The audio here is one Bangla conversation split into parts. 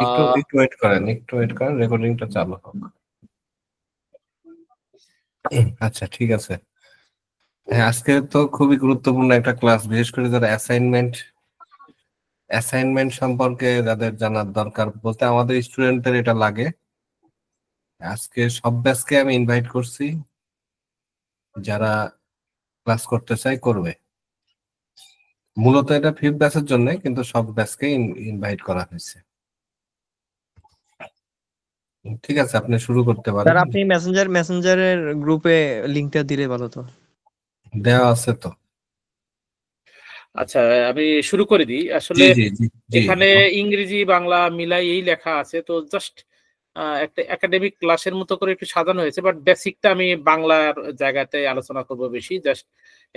একটু আহ একটু ওয়েট করেন, রেকর্ডিংটা চালু হোক। আচ্ছা, ঠিক আছে। হ্যাঁ, আজকে তো খুবই গুরুত্বপূর্ণ একটা ক্লাস, বিশেষ করে যারা অ্যাসাইনমেন্ট সম্পর্কে যাদের জানার দরকার, বলতে আমাদের স্টুডেন্টদের এটা লাগে। আজকে সব ব্যাচকে আমি ইনভাইট করছি, যারা ক্লাস করতে চাই করবে। মূলত এটা ফিফথ ব্যাচের জন্য, কিন্তু সব ব্যাচকে ইনভাইট করা হয়েছে। ঠিক আছে, আপনি শুরু করতে পারেন। স্যার আপনি মেসেঞ্জারের গ্রুপে লিংকটা দিলে ভালো তো। দেওয়া আছে তো। আচ্ছা, আমি শুরু করে দিই। আসলে জি জি জি জি। এখানে ইংরেজি বাংলা মিলাই এই লেখা আছে, তো জাস্ট একটা একাডেমিক ক্লাসের মতো করে একটু সাজানো হয়েছে, বাট বেসিকটা আমি বাংলার জায়গাতে আলোচনা করব বেশি। জাস্ট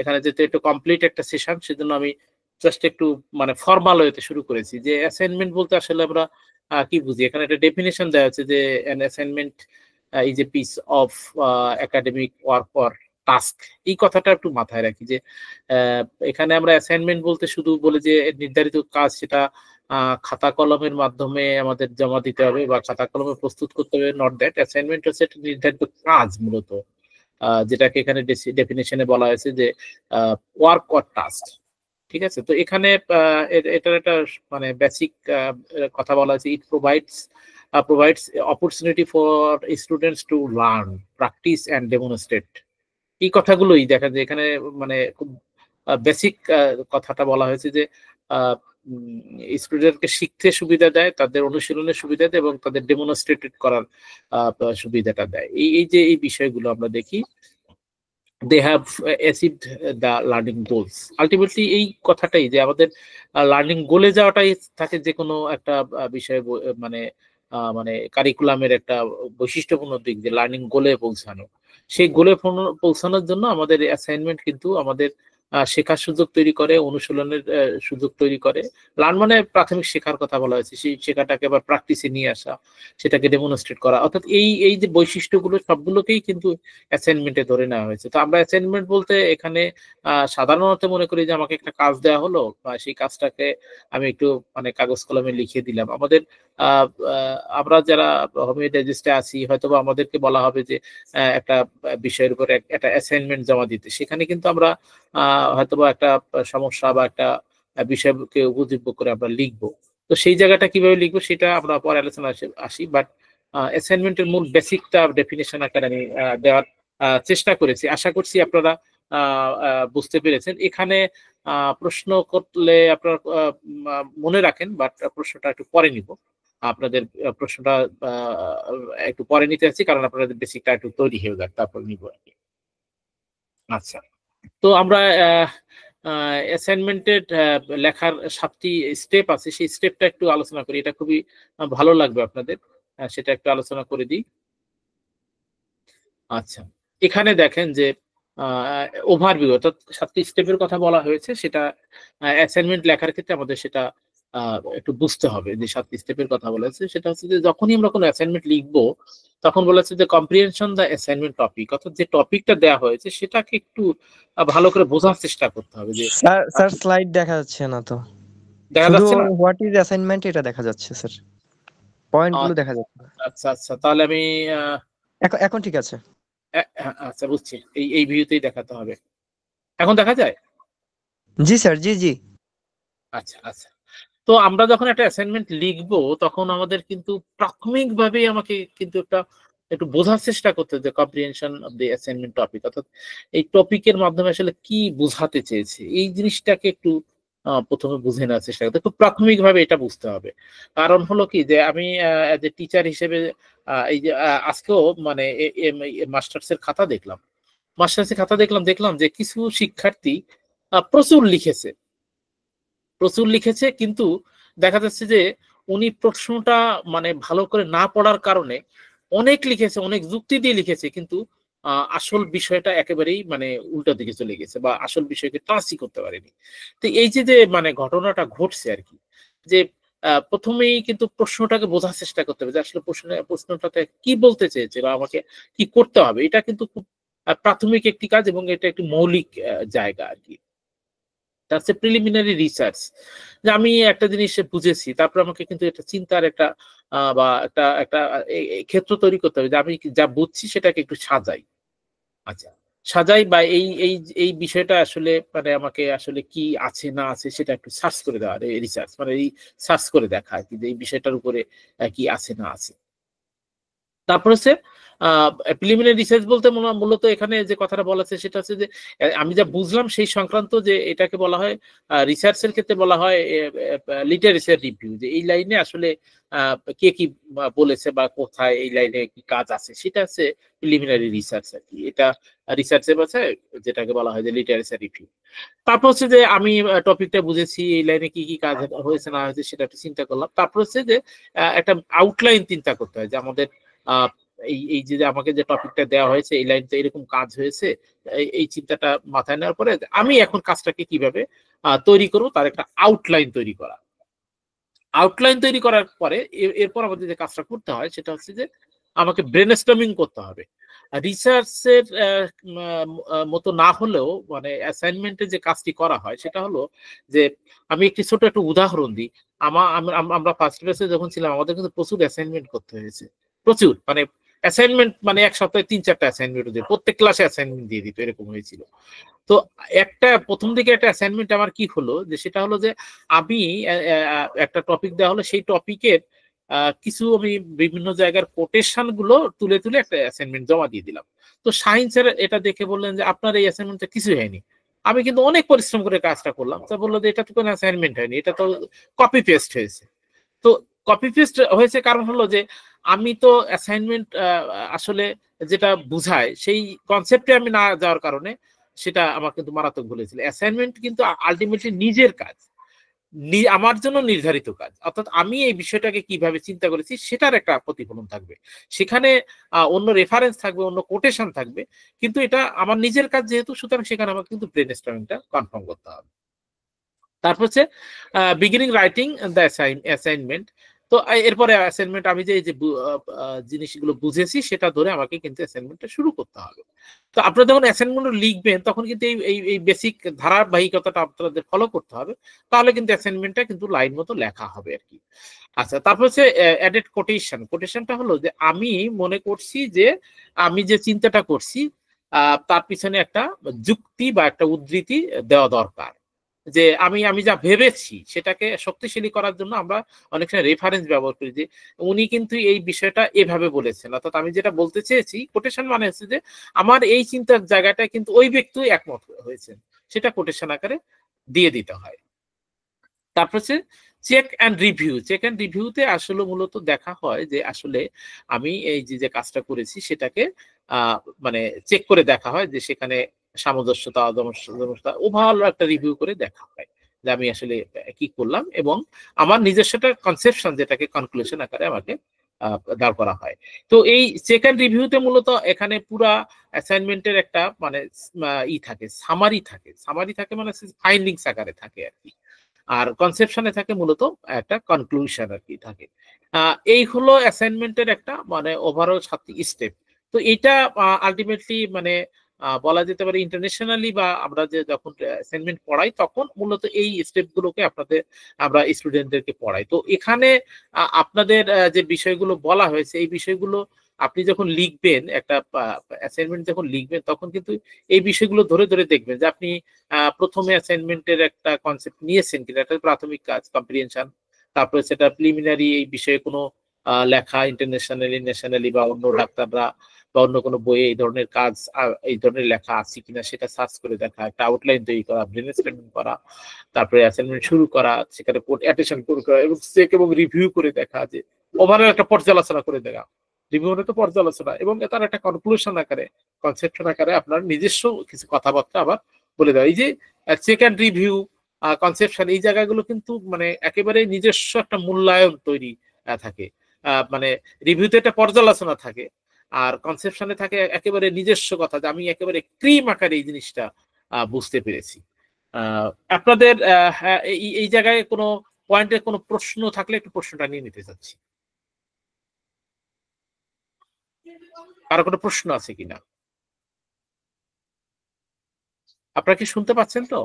এখানে যেহেতু একটু কমপ্লিট একটা সেশন, সেজন্য আমি জাস্ট একটু মানে ফর্মাল ওয়েতে শুরু করেছি। যে অ্যাসাইনমেন্ট বলতে আসলে আমরা কি বুঝি, এখানে একটা ডেফিনেশন দেওয়া হচ্ছে যে an assignment is a piece of academic work or task. এই কথাটা একটু মাথায় রাখি যে আহ, এখানে আমরা অ্যাসাইনমেন্ট বলতে শুধু বলে যে নির্ধারিত কাজ, সেটা খাতা কলমের মাধ্যমে আমাদের জমা দিতে হবে বা খাতা কলমে প্রস্তুত করতে হবে, নট দ্যাট। অ্যাসাইনমেন্ট হচ্ছে একটা নির্ধারিত কাজ মূলত, যেটাকে এখানে ডেফিনেশনে বলা হয়েছে যে ওয়ার্ক অর টাস্ক। ঠিক আছে, তো এখানে এটার একটা মানে বেসিক কথা বলা হয়েছে, ইট provides opportunity for students to learn, practice and demonstrate. এই কথাগুলোই দেখা যায় এখানে, মানে খুব বেসিক কথাটা বলা হয়েছে যে স্টুডেন্টকে শিখতে সুবিধা দেয়, তাদের অনুশীলনের সুবিধা দেয় এবং তাদের ডেমনস্ট্রেটেড করার সুবিধাটা দেয়। এই যে এই বিষয়গুলো আমরা দেখি, they have achieved the learning goals. Ultimately এই কথাটাই যে আমাদের লার্নিং গোলে যাওয়াটাই থাকে যে কোনো একটা বিষয়ে মানে মানে কারিকুলামের একটা বৈশিষ্ট্যপূর্ণ দিক, যে লার্নিং গোলে পৌঁছানো। সেই গোলে পৌঁছানোর জন্য আমাদের অ্যাসাইনমেন্ট কিন্তু আমাদের শেখার সুযোগ তৈরি করে, অনুশীলনের সুযোগ তৈরি করে। লার্ন মানে প্রাথমিক শেখার কথা বলা হয়েছে, সেই শেখাটাকে আবার প্র্যাকটিসে নিয়ে আসা, সেটাকে ডেমনস্ট্রেট করা, অর্থাৎ এই এই যে বৈশিষ্ট্যগুলো সবগুলোকেই কিন্তু অ্যাসাইনমেন্টে ধরে নেওয়া হয়েছে। তো আমরা অ্যাসাইনমেন্ট বলতে এখানে সাধারণত মনে করি যে আমাকে একটা কাজ দেওয়া হলো, বা সেই কাজটাকে আমি একটু মানে কাগজ কলমে লিখে দিলাম। আমাদের আমরা যারা হোমিও ডাইজেস্টে আছি, হয়তোবা আমাদেরকে বলা হবে যে একটা বিষয়ের উপরে একটা অ্যাসাইনমেন্ট জমা দিতে। সেখানে কিন্তু আমরা হয়তোবা একটা সমস্যা বা একটা বিষয়কে উপজীব্য করে আমরা লিখবো। তো সেই জায়গাটা কিভাবে লিখবো সেটা আমরা পরে আলোচনা আসি। বাট অ্যাসাইনমেন্টের মূল বেসিকটা ডেফিনেশন আকারে আমি দেওয়ার চেষ্টা করেছি। আশা করছি আপনারা বুঝতে পেরেছেন। এখানে প্রশ্ন করলে আপনারা মনে রাখেন, বাট প্রশ্নটা একটু পরে নিব। আপনাদের প্রশ্নটা একটু পরে নিতে চাচ্ছি, কারণ আপনাদের বেসিকটা একটু তৈরি হয়ে যাক, তারপর নিব আর কি। আচ্ছা, তো আমরা অ্যাসাইনমেন্টের লেখার 7টি স্টেপ আছে, সেই স্টেপটা একটু আলোচনা করি। এটা খুবই ভালো লাগবে আপনাদের, সেটা একটু আলোচনা করে দিই। আচ্ছা, এখানে দেখেন যে ওভারভিউ, অর্থাৎ 7টি স্টেপের কথা বলা হয়েছে, সেটা অ্যাসাইনমেন্ট লেখার ক্ষেত্রে আমাদের সেটা একটু বুঝতে হবে। যে 7টি স্টেপের কথা বলেছে সেটা হচ্ছে যে যখনই আমরা কোনো অ্যাসাইনমেন্ট লিখবো, তখন বলেছে যে কম্প্রিহেনশন দ্য অ্যাসাইনমেন্ট টপিক, অর্থাৎ যে টপিকটা দেওয়া হয়েছে সেটাকে একটু ভালো করে বোঝার চেষ্টা করতে হবে। যে স্যার স্লাইড দেখা যাচ্ছে না তো, দেখা শুধু যাচ্ছে না? হোয়াট ইজ অ্যাসাইনমেন্ট এটা দেখা যাচ্ছে স্যার, পয়েন্ট গুলো দেখা যাচ্ছে না। আচ্ছা আচ্ছা, তাহলে আমি এখন ঠিক আছে। আচ্ছা বুঝছি, এই এই ভিউতেই দেখাতে হবে। এখন দেখা যায়? জি স্যার, জি জি। আচ্ছা আচ্ছা, তো আমরা যখন একটা অ্যাসাইনমেন্ট লিখবো, তখন আমাদের কিন্তু প্রাথমিকভাবে আমাকে কিন্তু একটু বোঝার চেষ্টা করতে হবে, comprehension of the assignment topic, অর্থাৎ এই টপিকের মাধ্যমে আসলে কি বোঝাতে চেয়েছে, এই জিনিসটাকে একটু প্রথমে বুঝে নেওয়ার চেষ্টা করতে, খুব প্রাথমিকভাবে এটা বুঝতে হবে। কারণ হলো কি, যে আমি যে টিচার হিসেবে এই যে আজকেও মানে মাস্টার্সের খাতা দেখলাম, দেখলাম যে কিছু শিক্ষার্থী প্রচুর লিখেছে, কিন্তু দেখা যাচ্ছে যে উনি প্রশ্নটা মানে ভালো করে না পড়ার কারণে অনেক লিখেছে, অনেক যুক্তি দিয়ে লিখেছে, কিন্তু আসল বিষয়টা একেবারেই মানে উল্টো দিকে চলে গেছে, বা আসল বিষয়কে টাচই করতে পারেনি। তো এই যে যে মানে ঘটনাটা ঘটছে আর কি, যে প্রথমেই কিন্তু প্রশ্নটাকে বোঝার চেষ্টা করতে হবে যে আসলে প্রশ্নটাতে কি বলতে চেয়েছে বা আমাকে কি করতে হবে। এটা কিন্তু খুব প্রাথমিক একটি কাজ, এবং এটা একটি মৌলিক জায়গা আর কি। তার হচ্ছে প্রিলিমিনারি রিসার্চ, যে আমি একটা জিনিস বুঝেছি, তারপর আমাকে কিন্তু এটা চিন্তার একটা বা একটা একটা ক্ষেত্র তৈরি করতে হবে যে আমি যা বুঝছি সেটাকে একটু সাজাই। আচ্ছা, সাজাই বা এই এই এই বিষয়টা আসলে মানে আমাকে আসলে কি আছে না আছে সেটা একটু সার্চ করে দেওয়া, রিসার্চ মানে এই সার্চ করে দেখা আর কি, যে এই বিষয়টার উপরে কি আছে না আছে। তারপর হচ্ছে প্রিলিমিনারি রিসার্চ বলতে মূলত এখানে যে কথাটা বলা আছে সেটা হচ্ছে যে আমি যা বুঝলাম সেই সংক্রান্ত, যে এটাকে বলা হয় রিসার্চের ক্ষেত্রে বলা হয় লিটারেচার রিভিউ, যে এই লাইনে আসলে কে কি বলেছে বা কোথায় এই লাইনে কি কাজ আছে, সেটা হচ্ছে প্রিলিমিনারি রিসার্চ আর কি। এটা রিসার্চের ভাষায় যেটাকে বলা হয় যে লিটারেচার রিভিউ। তারপর হচ্ছে যে আমি টপিকটা বুঝেছি, এই লাইনে কি কি কাজ হয়েছে না হয়েছে সেটা একটু চিন্তা করলাম। তারপর হচ্ছে যে একটা আউটলাইন চিন্তা করতে হয়, যে আমাদের এই এই যে আমাকে যে টপিকটা দেওয়া হয়েছে এই লাইনটা এরকম কাজ হয়েছে, এই চিন্তাটা মাথায় নেওয়ার পরে আমি এখন কাজটাকে কিভাবে তৈরি করবো তার একটা আউটলাইন তৈরি করা। আউটলাইন তৈরি করার পরে এরপর আমাদের যে কাজটা করতে হয় সেটা হচ্ছে যে আমাকে ব্রেনস্টর্মিং করতে হবে। রিসার্চের মতো না হলেও মানে অ্যাসাইনমেন্টে যে কাজটি করা হয় সেটা হলো যে আমি একটি ছোট একটা উদাহরণ দিই। আমরা ফার্স্ট ব্যাচে যখন ছিলাম আমাদের কিন্তু প্রচুর অ্যাসাইনমেন্ট করতে হয়েছে, প্রচুর মানে অ্যাসাইনমেন্ট, মানে এক সপ্তাহে 3-4টা অ্যাসাইনমেন্ট দিয়ে প্রত্যেক ক্লাসে অ্যাসাইনমেন্ট দিয়ে দিত, এরকম হয়েছিল। তো একটা প্রথম দিকে একটা অ্যাসাইনমেন্ট আমার কি হলো, যে সেটা হলো যে আমি একটা টপিক দেওয়া হলো, সেই টপিকের কিছু আমি বিভিন্ন জায়গার কোটেশন গুলো তুলে তুলে একটা অ্যাসাইনমেন্ট জমা দিয়ে দিলাম। তো সায়েন্সের এটা দেখে বললেন যে আপনার এই অ্যাসাইনমেন্টটা কিছু হয়নি। আমি কিন্তু অনেক পরিশ্রম করে কাজটা করলাম, তো বললো যে এটা তো কোনো অ্যাসাইনমেন্ট হয়নি, এটা তো কপি পেস্ট হয়েছে। তো কপি পেস্ট হয়েছে কারণ হলো যে আমি তো অ্যাসাইনমেন্ট আসলে যেটা বুঝায় সেই কনসেপ্টে আমি না যাওয়ার কারণে সেটা আমার কিন্তু মারাত্মক ভুলেছিল। অ্যাসাইনমেন্ট কিন্তু আলটিমেটলি নিজের কাজ, আমার জন্য নির্ধারিত কাজ, অর্থাৎ আমি এই বিষয়টাকে কিভাবে চিন্তা করেছি সেটার একটা প্রতিফলন থাকবে সেখানে। অন্য রেফারেন্স থাকবে, অন্য কোটেশন থাকবে, কিন্তু এটা আমার নিজের কাজ যেহেতু, সুতরাং সেখানে আমাকে কিন্তু ব্রেনস্টর্মিংটা কনফার্ম করতে হবে। তারপর হচ্ছে বিগিনিং রাইটিং দ্য অ্যাসাইনমেন্ট। তো এরপরে অ্যাসাইনমেন্ট আমি যে জিনিসগুলো বুঝেছি সেটা ধরে আমাকে কিন্তু অ্যাসাইনমেন্টটা শুরু করতে হবে। তো আপনারা যখন অ্যাসাইনমেন্ট লিখবেন তখন কিন্তু এই বেসিক ধারাবাহিকতাটা আপনাদের ফলো করতে হবে, তাহলে কিন্তু অ্যাসাইনমেন্টটা কিন্তু লাইন মতো লেখা হবে আর কি। আচ্ছা, তারপর হচ্ছে অ্যাডেড কোটেশন। কোটেশনটা হলো যে আমি মনে করছি যে আমি যে চিন্তাটা করছি তার পিছনে একটা যুক্তি বা একটা উদ্ধৃতি দেওয়া দরকার, যে আমি আমি যা ভেবেছি সেটাকে শক্তিশালী করার জন্য আমরা অনেক সময় রেফারেন্স ব্যবহার করি, যে উনি কিন্তু এই বিষয়টা এভাবে বলেছেন, অর্থাৎ আমি যেটা বলতে চেয়েছি, কোটেশন মানে হচ্ছে যে আমার এই চিন্তার জায়গাটা কিন্তু ওই ব্যক্তি একমত হয়েছেন, সেটা কোটেশন আকারে দিয়ে দিতে হয়। তারপর হচ্ছে check and review. Check and রিভিউতে আসলে মূলত দেখা হয় যে আসলে আমি এই যে কাজটা করেছি সেটাকে মানে চেক করে দেখা হয় যে সেখানে সামঞ্জস্যতা অসামঞ্জস্যতা ওভারঅল একটা রিভিউ করে দেখা হয় যে আমি আসলে কি করলাম, এবং আমার নিজস্ব একটা কনসেপশন যেটাকে কনক্লুশন আকারে আমাকে দাঁড় করা হয়। তো এই চেক অ্যান্ড রিভিউতে মূলত এখানে পুরা অ্যাসাইনমেন্টের একটা মানে সামারি থাকে মানে ফাইন্ডিংস আকারে থাকে আর কি। আর কনসেপশনে থাকে মূলত একটা কনক্লুশন আর কি থাকে। এই হলো অ্যাসাইনমেন্টের একটা মানে ওভারঅল 7টি স্টেপ। তো এটা আলটিমেটলি মানে বলা যেতে পারে ইন্টারন্যাশনালি বা আমরা যে যখন অ্যাসাইনমেন্ট পড়াই তখন মূলত এই স্টেপ গুলোকে আমরা স্টুডেন্টদেরকে পড়াই। তো এখানে আপনাদের যে বিষয়গুলো বলা হয়েছে এই বিষয়গুলো আপনি যখন লিখবেন, একটা অ্যাসাইনমেন্ট যখন লিখবেন তখন কিন্তু এই বিষয়গুলো ধরে ধরে দেখবেন যে আপনি প্রথমে অ্যাসাইনমেন্টের একটা কনসেপ্ট নিয়েছেন কিনা, একটা প্রাথমিক কাজ কম্প্রিহেনশন, তারপরে সেটা প্রিলিমিনারি এই বিষয়ে কোনো লেখা ইন্টারন্যাশনালি ন্যাশনালি বা অন্য ডাক্তাররা বা অন্য কোনো বইয়ে এই ধরনের কাজ এই ধরনের লেখা আছে কিনা সেটা সার্চ করে দেখা, একটা আউটলাইন তৈরি করা, ব্রেনস্টর্মিং করা, তারপরে অ্যাসাইনমেন্ট শুরু করা, সেখানে অ্যাটেনশন করা এবং চেক এবং রিভিউ করে দেখা, যে ওভারঅল একটা পর্যালোচনা করে দেখা, রিভিউ মানে তো পর্যালোচনা, এবং তার একটা কনক্লুশন আকারে কনসেপশন আকারে আপনার নিজস্ব কিছু কথাবার্তা আবার বলে দেওয়া। এই যে চেক অ্যান্ড রিভিউ কনসেপশন এই জায়গাগুলো কিন্তু মানে একেবারে নিজস্ব একটা মূল্যায়ন তৈরি থাকে। মানে রিভিউতে একটা পর্যালোচনা থাকে, আর কনসেপশনে থাকে একেবারে নিজস্ব কথা, যে আমি একেবারে ক্রিম আকারে এই জিনিসটা বুঝতে পেরেছি। আপনাদের এই জায়গায় কোনো পয়েন্টে কোনো প্রশ্ন থাকলে একটু প্রশ্নটা নিয়ে নিতে চাচ্ছি। কারো কোনো প্রশ্ন আছে কিনা? আপনারা কি শুনতে পাচ্ছেন তো?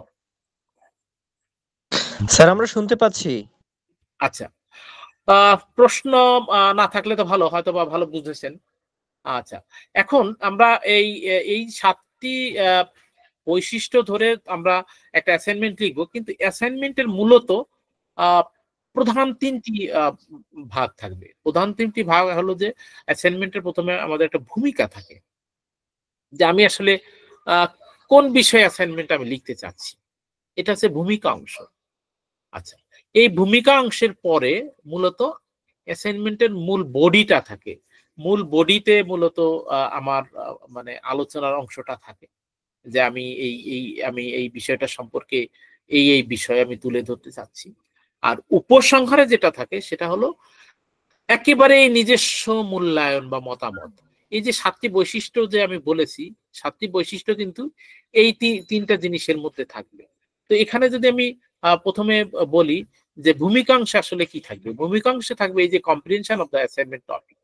স্যার আমরা শুনতে পাচ্ছি। আচ্ছা, প্রশ্ন না থাকলে তো ভালো, হয়তো বা ভালো বুঝেছেন। আচ্ছা, এখন আমরা এই 7টি বৈশিষ্ট্য ধরে আমরা একটা অ্যাসাইনমেন্ট লিখবো, কিন্তু অ্যাসাইনমেন্টের মূলত আহ, প্রধান 3টি ভাগ থাকবে। প্রধান 3টি ভাগ হলো যে অ্যাসাইনমেন্টের প্রথমে আমাদের একটা ভূমিকা থাকে, যে আমি আসলে আহ, কোন বিষয়ে অ্যাসাইনমেন্ট আমি লিখতে চাচ্ছি, এটা হচ্ছে ভূমিকা অংশ। আচ্ছা, এই ভূমিকা অংশের পরে মূলত অ্যাসাইনমেন্টের মূল বডিটা থাকে। মূল বডিতে মূলত আমার মানে আলোচনার অংশটা থাকে, যে আমি এই বিষয়টা সম্পর্কে এই বিষয় আমি তুলে ধরতে চাচ্ছি। আর উপসংহারে যেটা থাকে সেটা হলো একেবারে নিজস্ব মূল্যায়ন বা মতামত। এই যে 7টি বৈশিষ্ট্য যে আমি বলেছি, 7টি বৈশিষ্ট্য কিন্তু এই 3টা জিনিসের মধ্যে থাকবে। তো এখানে যদি আমি প্রথমে বলি যে ভূমিকাংশে আসলে কি থাকবে, ভূমিকাংশে থাকবে এই যে comprehension of the assignment topic.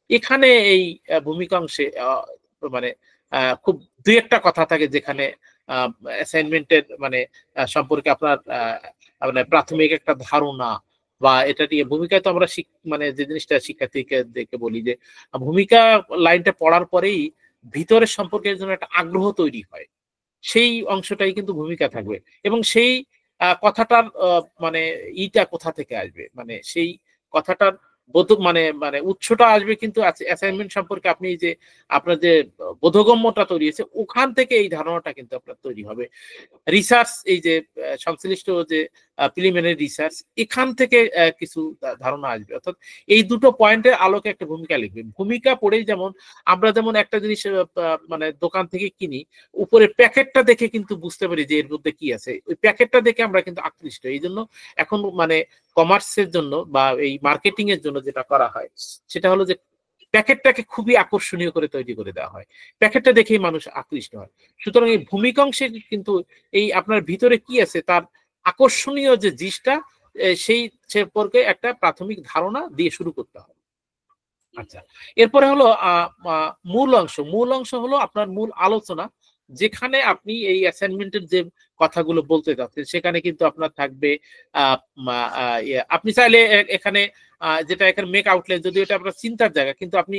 এখানে এই ভূমিকাংশে মানে খুব দুই একটা কথা থাকে যেখানে অ্যাসাইনমেন্টের মানে সম্পর্কে আপনার মানে প্রাথমিক একটা ধারণা, বা এটা নিয়ে ভূমিকায় তো আমরা মানে যে জিনিসটা শিক্ষার্থীকে দেখে বলি যে ভূমিকা লাইনটা পড়ার পরেই ভিতরের সম্পর্কের জন্য একটা আগ্রহ তৈরি হয়, সেই অংশটাই কিন্তু ভূমিকা থাকবে। এবং সেই কথাটার মানে ইটা কোথা থেকে আসবে, মানে সেই কথাটার মানে মানে উৎসটা আসবে কিন্তু অ্যাসাইনমেন্ট সম্পর্কে আপনি যে আপনার যে বোধগম্যটা তৈরি হয়েছে ওখান থেকে এই ধারণাটা কিন্তু আপনার তৈরি হবে। রিসার্চ, এই যে সংশ্লিষ্ট যে প্রিলিমিনারি রিসার্চ, এখান থেকে কিছু ধারণা আসবে। অর্থাৎ এই দুটো পয়েন্টের আলোকে একটা ভূমিকা লিখবে। ভূমিকা পড়েই যেমন আমরা যেমন একটা জিনিস মানে দোকান থেকে কিনি, উপরে প্যাকেটটা দেখে কিন্তু বুঝতে পারি যে এর মধ্যে কি আছে, ওই প্যাকেটটা দেখে আমরা কিন্তু আকৃষ্ট। এই জন্য এখন মানে কমার্সের জন্য বা এই মার্কেটিং এর জন্য যেটা করা হয় সেটা হলো যে প্যাকেটটাকে খুবই আকর্ষণীয় করে তৈরি করে দেওয়া হয়, প্যাকেটটা দেখেই মানুষ আকৃষ্ট হয়। সুতরাং এই ভূমিকাংশে কিন্তু এই আপনার ভিতরে কি আছে তার আকর্ষণীয় যে জিনিসটা সেই সম্পর্কে একটা প্রাথমিক ধারণা দিয়ে শুরু করতে হবে। আচ্ছা, এরপরে হলো মূল অংশ। মূল অংশ হলো আপনার মূল আলোচনা, যেখানে আপনি এই অ্যাসাইনমেন্টের যে কথাগুলো বলতে যাচ্ছেন সেখানে কিন্তু আপনার থাকবে আপনি চাইলে এখানে যেটা এখানে মেক আউটলাইন, যদি এটা আপনার চিন্তার জায়গা, কিন্তু আপনি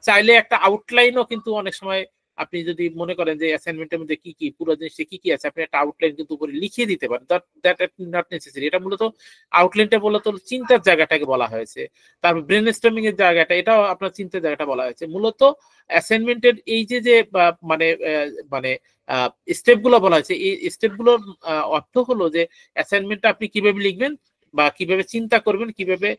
চাইলে একটা আউটলাইনও কিন্তু অনেক সময় আপনি যদি মনে করেন যে অ্যাসাইনমেন্টের মধ্যে কি কি পুরো জিনিসটা কি কি আছে, আপনি একটা আউটলাইন কিন্তু উপরে লিখিয়ে দিতে পারেন। That not necessary. এটা মূলত আউটলাইনটা মূলত চিন্তার জায়গাটাকে বলা হয়েছে, তারপর ব্রেনস্টর্মিং এর জায়গাটা, এটাও আপনার চিন্তার জায়গাটা বলা হয়েছে। মূলত অ্যাসাইনমেন্টের এই যে যে মানে মানে স্টেপ গুলো বলা হয়েছে, এই স্টেপ গুলোর অর্থ হলো যে অ্যাসাইনমেন্টটা আপনি কিভাবে লিখবেন বা কিভাবে চিন্তা করবেন, কিভাবে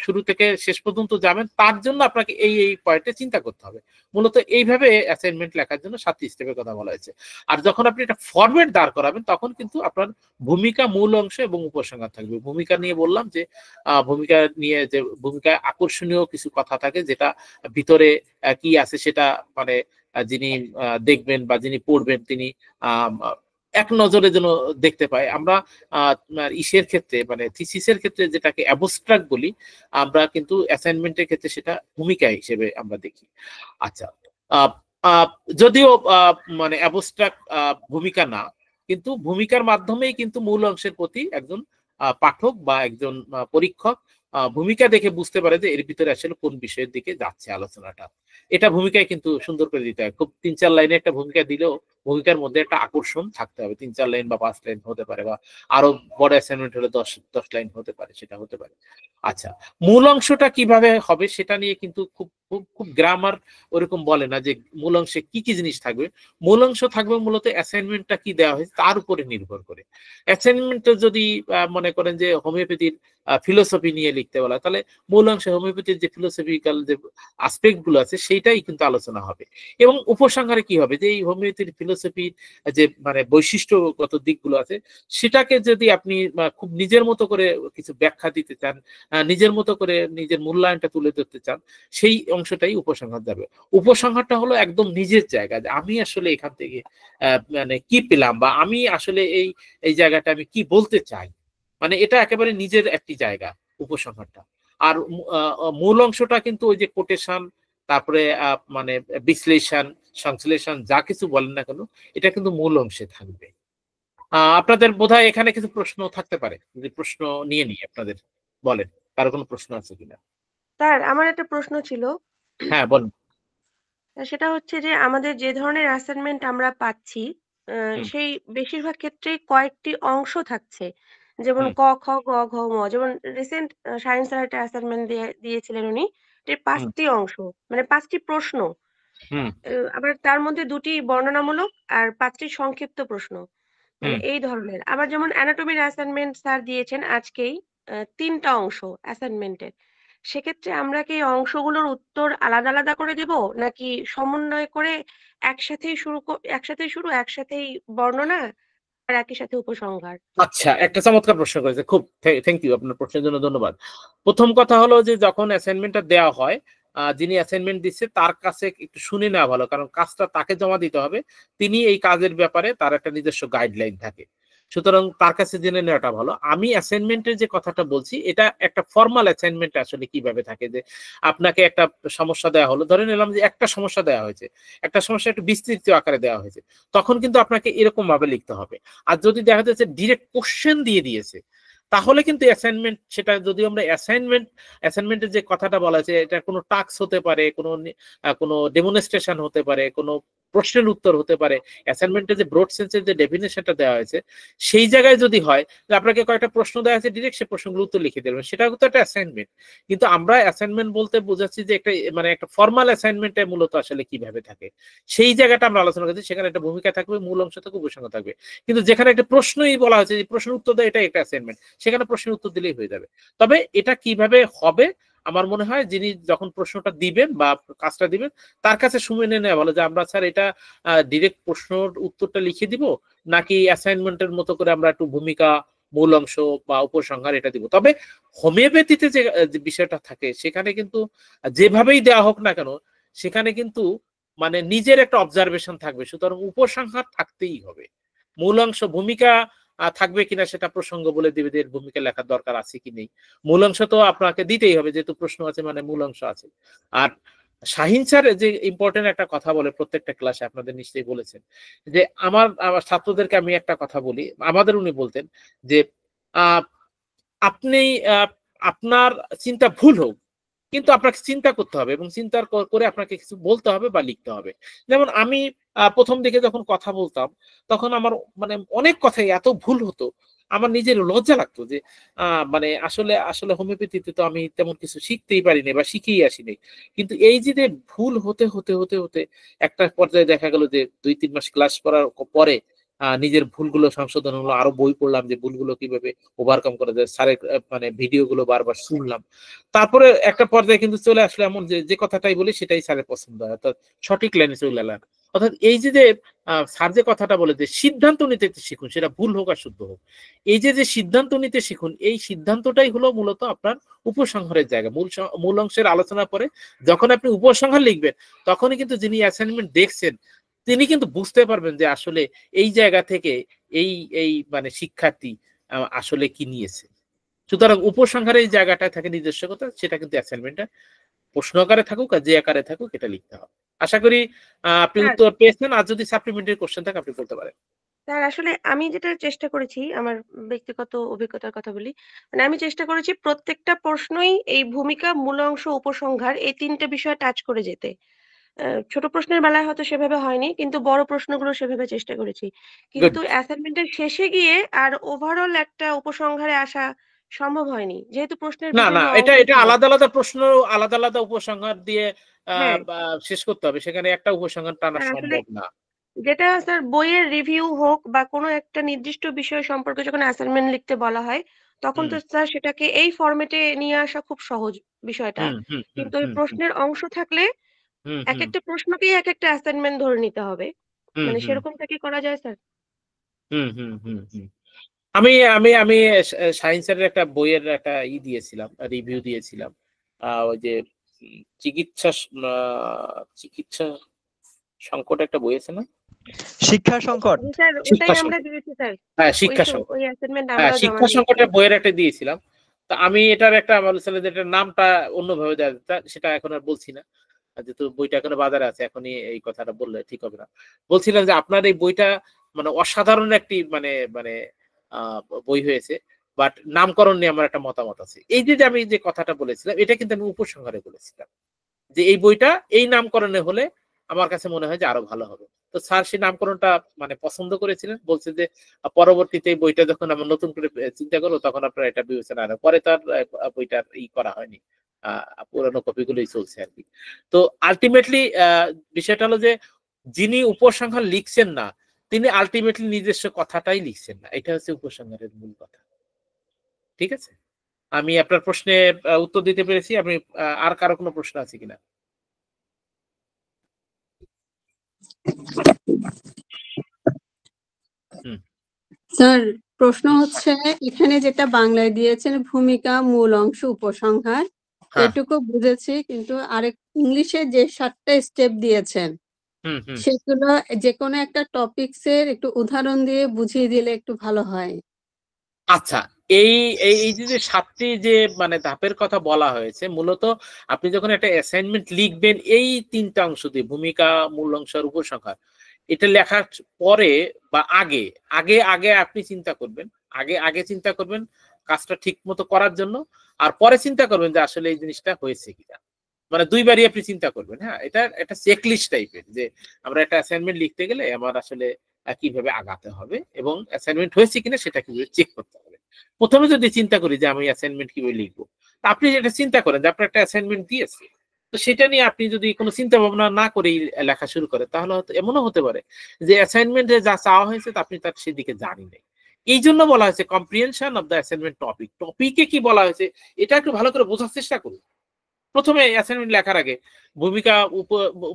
শুরু থেকে শেষ পর্যন্ত যাবেন, তার জন্য আপনাকে এই পয়েন্টে চিন্তা করতে হবে। মূলত এইভাবে অ্যাসাইনমেন্ট লেখার জন্য 7টি স্টেপের কথা বলা হয়েছে। আর যখন আপনি এটা ফরম্যাট দাঁড় করাবেন তখন কিন্তু আপনার ভূমিকা, মূল অংশ এবং উপসংহার থাকবে। ভূমিকা নিয়ে বললাম যে ভূমিকা নিয়ে যে ভূমিকায় আকর্ষণীয় কিছু কথা থাকে, যেটা ভিতরে কি আছে সেটা মানে যিনি দেখবেন বা যিনি পড়বেন তিনি এক নজরে যেন দেখতে পায়। আমরা ইসের ক্ষেত্রে মানে থিসিসের ক্ষেত্রে যেটাকে অ্যাবস্ট্রাক্ট বলি, আমরা কিন্তু অ্যাসাইনমেন্টের ক্ষেত্রে সেটা ভূমিকা হিসেবে আমরা দেখি। আচ্ছা, যদিও মানে অ্যাবস্ট্রাক্ট ভূমিকা না, কিন্তু ভূমিকার মাধ্যমেই কিন্তু মূল অংশের প্রতি একজন পাঠক বা একজন পরীক্ষক ভূমিকা দেখে বুঝতে পারে যে এর ভিতরে আসলে কোন বিষয়ের দিকে যাচ্ছে আলোচনাটা। এটা ভূমিকায় কিন্তু সুন্দর করে দিতে হয়। খুব 3-4 লাইনে একটা ভূমিকা দিলেও ভূমিকার মধ্যে একটা আকর্ষণ থাকতে হবে। 3-4 লাইন বা 5 লাইন হতে পারে, বা আরো বড় অ্যাসাইনমেন্ট হলে 10 লাইন হতে পারে, সেটা হতে পারে। আচ্ছা, মূল অংশটা কিভাবে হবে সেটা নিয়ে কিন্তু খুব খুব খুব গ্রামার ওরকম বলে না যে মূল অংশে কি কি জিনিস থাকবে। মূল অংশ থাকবে মূলত অ্যাসাইনমেন্টটা কি দেওয়া হয়েছে তার উপরে নির্ভর করে। অ্যাসাইনমেন্টে যদি মনে করেন যে হোমিওপ্যাথির ফিলোসফি নিয়ে লিখতে বলা, তাহলে মূল অংশে হোমিওপ্যাথির যে ফিলোসফিক্যাল যে আসপেক্ট গুলো আছে সেইটাই কিন্তু আলোচনা হবে। এবং উপসংহারে কি হবে, যে এই হোমিওপ্যাথির ফিলোসফির যে মানে বৈশিষ্ট্যগত দিকগুলো আছে সেটাকে যদি আপনি খুব নিজের মতো করে কিছু ব্যাখ্যা দিতে চান, নিজের মতো করে নিজের মূল্যায়নটা তুলে ধরতে চান, সেই অংশটাই উপসংহার যাবে। উপসংহারটা হলো একদম নিজের জায়গা, যে আমি আসলে এখান থেকে মানে কি পেলাম, বা আমি আসলে এই জায়গাটা আমি কি বলতে চাই, মানে এটা একেবারে নিজের একটি জায়গা উপসংহারটা। আর মূল অংশটা কিন্তু ওই যে কোটেশন, তারপরে মানে বিশ্লেষণ, সংশ্লেষণ, যা কিছু বলেন না কেন, এটা কিন্তু মূল অংশে থাকবে। আপনাদের বোধহয় এখানে কিছু প্রশ্ন থাকতে পারে, যদি প্রশ্ন নিয়ে নিই আপনাদের, বলেন কারো কোনো প্রশ্ন আছে কিনা। স্যার আমার একটা প্রশ্ন ছিল, হ্যাঁ বলুন। সেটা হচ্ছে যে আমাদের যে ধরনের অ্যাসাইনমেন্ট আমরা পাচ্ছি হুম, সেই বেশিরভাগ ক্ষেত্রেই কয়েকটি অংশ থাকছে, যেমন হুম, ক খ গ ঘ ঙ। যেমন রিসেন্ট সায়েন্স স্যার একটা অ্যাসাইনমেন্ট দিয়েছিলেন উনি, এর হুম, 5টি অংশ, মানে 5টি প্রশ্ন। হুম, আবার তার মধ্যে 2টি বর্ণনামূলক আর 5টি সংক্ষিপ্ত প্রশ্ন, মানে হুম। এই ধরনের। আবার যেমন অ্যানাটমির অ্যাসাইনমেন্ট স্যার দিয়েছেন আজকেই, 3টা অংশ অ্যাসাইনমেন্টের। সেক্ষেত্রে আমরা কি এই অংশগুলোর উত্তর আলাদা আলাদা করে দিব, নাকি সমন্বয় করে একসাথেই শুরু একসাথেই বর্ণনা আর একই সাথে উপসংহার? আচ্ছা, একটা চমৎকার প্রশ্ন করেছে, খুব থ্যাংক ইউ, আপনার প্রশ্নের জন্য ধন্যবাদ। প্রথম কথা হলো যে যখন অ্যাসাইনমেন্টটা দেওয়া হয়, যিনি অ্যাসাইনমেন্ট দিচ্ছে তার কাছে একটু শুনে নেওয়া ভালো, কারণ কাজটা তাকে জমা দিতে হবে। তিনি এই কাজের ব্যাপারে তার একটা নিজস্ব গাইডলাইন থাকে, সুতরাং তার কাছে জেনে নেওয়াটা ভালো। আমি অ্যাসাইনমেন্টের যে কথাটা বলছি, এটা একটা ফর্মাল অ্যাসাইনমেন্ট আসলে কিভাবে থাকে, যে আপনাকে একটা সমস্যা দেওয়া হলো, ধরে নিলাম যে একটা সমস্যা দেওয়া হয়েছে, একটা সমস্যা একটু বিস্তৃত আকারে দেওয়া হয়েছে, তখন কিন্তু আপনাকে এরকম ভাবে লিখতে হবে। আর যদি দেখা যাচ্ছে ডিরেক্ট কোশ্চেন দিয়ে দিয়েছে, তাহলে কিন্তু অ্যাসাইনমেন্ট, সেটা যদি আমরা অ্যাসাইনমেন্টের যে কথাটা বলা আছে, এটা কোনো টাস্ক হতে পারে, কোনো ডেমনস্ট্রেশন হতে পারে, কোনো প্রশ্নের উত্তর হতে পারে। অ্যাসাইনমেন্টের যে ব্রড সেন্সের যে ডেফিনেশনটা দেওয়া হয়েছে, সেই জায়গায় যদি হয় যে আপনাকে কয়েকটা প্রশ্ন দেওয়া আছে, ডিরেক্ট সেই প্রশ্নগুলো উত্তর লিখে দেবেন, সেটা কিন্তু একটা অ্যাসাইনমেন্ট। কিন্তু আমরা অ্যাসাইনমেন্ট বলতে বোঝাচ্ছি যে একটা, মানে একটা ফর্মাল অ্যাসাইনমেন্টে মূলত আসলে কিভাবে থাকে, সেই জায়গাটা আমরা আলোচনা করছি। সেখানে একটা ভূমিকা থাকবে, মূল অংশ থাকবে, উপসংহার থাকবে। কিন্তু যেখানে একটা প্রশ্নই বলা হয়েছে যে প্রশ্নের উত্তর দেয়, এটা একটা অ্যাসাইনমেন্ট, সেখানে প্রশ্নের উত্তর দিলেই হয়ে যাবে। তবে এটা কিভাবে হবে, আমার মনে হয় যিনি যখন প্রশ্নটা দিবেন বা কাজটা দিবেন, তার কাছে শুনে নেওয়া ভালো, যে আমরা স্যার এটা ডিরেক্ট প্রশ্নের উত্তরটা লিখে দিব, নাকি অ্যাসাইনমেন্টের মতো করে আমরা একটু ভূমিকা, মূল অংশ বা উপসংহার এটা দিব। তবে হোমিওপ্যাথিতে যে বিষয়টা থাকে, সেখানে কিন্তু যেভাবেই দেওয়া হোক না কেন, সেখানে কিন্তু মানে নিজের একটা অবজারভেশন থাকবে, সুতরাং উপসংহার থাকতেই হবে। মূল অংশ ভূমিকা থাকবে কিনা সেটা প্রসঙ্গ বলে দিবে, যে ভূমিকা লেখার দরকার আছে কি নেই। মূল অংশ তো আপনাকে দিতেই হবে, যেহেতু প্রশ্ন আছে মানে মূল অংশ আছে। আর শাহিন স্যার যে ইম্পর্টেন্ট একটা কথা বলে প্রত্যেকটা ক্লাসে, আপনাদের নিশ্চয়ই বলেছেন, যে আমার ছাত্রদেরকে আমি একটা কথা বলি, আমাদের উনি বলতেন যে আহ আপনি আপনার চিন্তা ভুল হোক, কিন্তু আপনাকে চিন্তা করতে হবে, এবং চিন্তা করে আপনাকে কিছু বলতে হবে বা লিখতে হবে। যেমন আমি প্রথম দিকে যখন কথা বলতাম, তখন আমার মানে অনেক কথাই এত ভুল হতো, আমার নিজের লজ্জা লাগতো, যে মানে আসলে আসলে হোমিওপ্যাথিতে তো আমি তেমন কিছু শিখতেই পারিনি বা শিখেই আসিনি। কিন্তু এই যে ভুল হতে হতে হতে হতে একটা পর্যায়ে দেখা গেল যে 2-3 মাস ক্লাস করার পরে নিজের ভুলগুলো সংশোধন হলো, আরো বই পড়লাম যে ভুলগুলো কিভাবে ওভারকাম করা যায়, স্যারের মানে ভিডিও গুলো বারবার শুনলাম। তারপরে একটা পর্যায়ে কিন্তু চলে আসলে এমন যে যে কথাটাই বলি সেটাই স্যারের পছন্দ হয়, অর্থাৎ সঠিক লাইনে চলে এলাম। অর্থাৎ এই যে স্যার যে কথাটা বলে যে সিদ্ধান্ত নিতে শিখুন, সেটা ভুল হোক আর শুদ্ধ হোক, এই যে সিদ্ধান্ত নিতে শিখুন, এই সিদ্ধান্তটাই হলো মূলত আপনার উপসংহারের জায়গা। মূল অংশের আলোচনার পরে যখন আপনি উপসংহার লিখবেন, তখনই কিন্তু যিনি অ্যাসাইনমেন্ট দেখছেন, তিনি কিন্তু বুঝতে পারবেন যে আসলে এই জায়গা থেকে এই এই মানে শিক্ষার্থী আসলে কি নিয়েছে। সুতরাং উপসংহারের এই জায়গাটায় থাকে নিজস্ব কথা, সেটা কিন্তু অ্যাসাইনমেন্টটা প্রশ্ন আকারে থাকুক আর যে আকারে থাকুক, এটা লিখতে হবে। আশা করি আপনি স্যার, উত্তর পেয়েছেন, আর যদি সাপ্লিমেন্টারি কোশ্চেন থাকে আপনি বলতে পারেন। স্যার আসলে আমি যেটা চেষ্টা করেছি, আমার ব্যক্তিগত অভিজ্ঞতার কথা বলি, মানে আমি চেষ্টা করেছি প্রত্যেকটা প্রশ্নই এই ভূমিকা, মূল অংশ, উপসংহার এই 3টে বিষয় টাচ করে যেতে। ছোট প্রশ্নের বেলায় হয়তো সেভাবে হয়নি, কিন্তু বড় প্রশ্নগুলো সেভাবে চেষ্টা করেছি। গুড। কিন্তু অ্যাসাইনমেন্টের শেষে গিয়ে আর ওভারঅল একটা উপসংহারে আসা সম্ভব হয়নি, যেহেতু প্রশ্নের না না, বিভিন্ন এটা অংশ এটা ছিল। আলাদা আলাদা প্রশ্ন, আলাদা আলাদা উপসংহার দিয়ে হ্যাঁ, শেষ করতে হবে, সেখানে একটা উপসংহার টানা স্যার আসলে সম্ভব না। যেটা স্যার বইয়ের রিভিউ হোক বা কোনো একটা নির্দিষ্ট বিষয় সম্পর্কে যখন অ্যাসাইনমেন্ট লিখতে বলা হয়, তখন হুম, তো স্যার সেটাকে এই ফরম্যাটে নিয়ে আসা খুব সহজ বিষয়টা। হুম, হুম, হুম, কিন্তু ওই হুম, হুম, প্রশ্নের অংশ থাকলে হুম, হুম, একেকটা প্রশ্নকেই একেকটা অ্যাসাইনমেন্ট ধরে নিতে হবে। হুম, মানে হুম, সেরকমটা কি করা যায় স্যার? হুম, হুম, হুম, হুম। আমি আমি আমি সায়েন্সের একটা বইয়ের একটা দিয়েছিলাম, রিভিউ দিয়েছিলাম। ওই যে চিকিৎসা চিকিৎসা সংকট একটা বই আছে না? শিক্ষা সংকট। স্যার ওটাই শিক্ষা আমরা সংকট, দিয়েছি স্যার। হ্যাঁ শিক্ষা সংকট, ওই অ্যাসাইনমেন্ট হ্যাঁ আমরাও জমা শিক্ষা দিয়েছি। সংকটের বইয়ের একটা দিয়েছিলাম। তা আমি এটার একটা বলছিলাম যে এটার নামটা অন্যভাবে দেওয়া যেত, সেটা এখন আর বলছি না, যেহেতু বইটা এখনো বাজারে আছে, এখনই এই কথাটা বললে ঠিক হবে না। বলছিলাম যে আপনার এই বইটা মানে অসাধারণ একটি মানে মানে বই হয়েছে, বাট নামকরণ নিয়ে আমার একটা মতামত আছে। এই যে আমি যে কথাটা বলেছিলাম এটা কিন্তু আমি উপসংহারে বলেছিলাম যে এই বইটা এই নামকরণে হলে আমার কাছে মনে হয় যে আরো ভালো হবে। তো স্যার সেই নামকরণটা মানে পছন্দ করেছিলেন, বলছে যে পরবর্তীতে এই বইটা যখন আমরা নতুন করে চিন্তা করবো তখন আপনারা এটা বিবেচনা নেন। পরে তার বইটার করা হয়নি, পুরোনো কপিগুলোই চলছে আর কি। তো আলটিমেটলি বিষয়টা হলো যে যিনি উপসংহার লিখছেন না তিনি আলটিমেটলি নিজস্ব কথাটাই লিখছেন না, এটা হচ্ছে উপসংহারের মূল কথা। ঠিক আছে, আমি আপনার প্রশ্নে উত্তর দিতে পেরেছি। আপনি আর কারো কোনো প্রশ্ন আছে কিনা? স্যার প্রশ্ন হচ্ছে এখানে যেটা বাংলায় দিয়েছেন ভূমিকা, মূল অংশ, উপসংহার, এটুকু বুঝেছি, কিন্তু আরেক ইংলিশে যে 7টা স্টেপ দিয়েছেন সেগুলো যে কোনো একটা টপিকস এর একটু উদাহরণ দিয়ে বুঝিয়ে দিলে একটু ভালো হয়। আচ্ছা, এই এই যে 7টি যে মানে ধাপের কথা বলা হয়েছে, মূলত আপনি যখন একটা অ্যাসাইনমেন্ট লিখবেন এই 3টা অংশ দিয়ে ভূমিকা, মূল অংশ আর উপসংহার, এটা লেখার পরে বা আগে আগে আগে আপনি চিন্তা করবেন, আগে চিন্তা করবেন কাজটা ঠিক মতো করার জন্য, আর পরে চিন্তা করবেন যে আসলে এই জিনিসটা হয়েছে কিনা। মানে দুইবারই আপনি চিন্তা করবেন। হ্যাঁ, এটা একটা চেকলিস্ট টাইপের যে আমরা একটা অ্যাসাইনমেন্ট লিখতে গেলে আমার আসলে কিভাবে আগাতে হবে এবং অ্যাসাইনমেন্ট হয়েছে কিনা সেটা কিভাবে চেক করতে হবে। প্রথমে যদি চিন্তা করি যে আমি অ্যাসাইনমেন্ট কিভাবে লিখবো, আপনি যেটা চিন্তা করেন যে আপনার একটা অ্যাসাইনমেন্ট দিয়েছে, তো সেটা নিয়ে আপনি যদি কোনো চিন্তা ভাবনা না করেই লেখা শুরু করেন তাহলে হয়তো এমনও হতে পারে যে অ্যাসাইনমেন্টে যা চাওয়া হয়েছে তা আপনি তার সেদিকে জানি নাই। এই জন্য বলা হয়েছে comprehension of the assignment topic. টপিকে কি বলা হয়েছে এটা একটু ভালো করে বোঝার চেষ্টা করুন প্রথমে অ্যাসাইনমেন্ট লেখার আগে। ভূমিকা,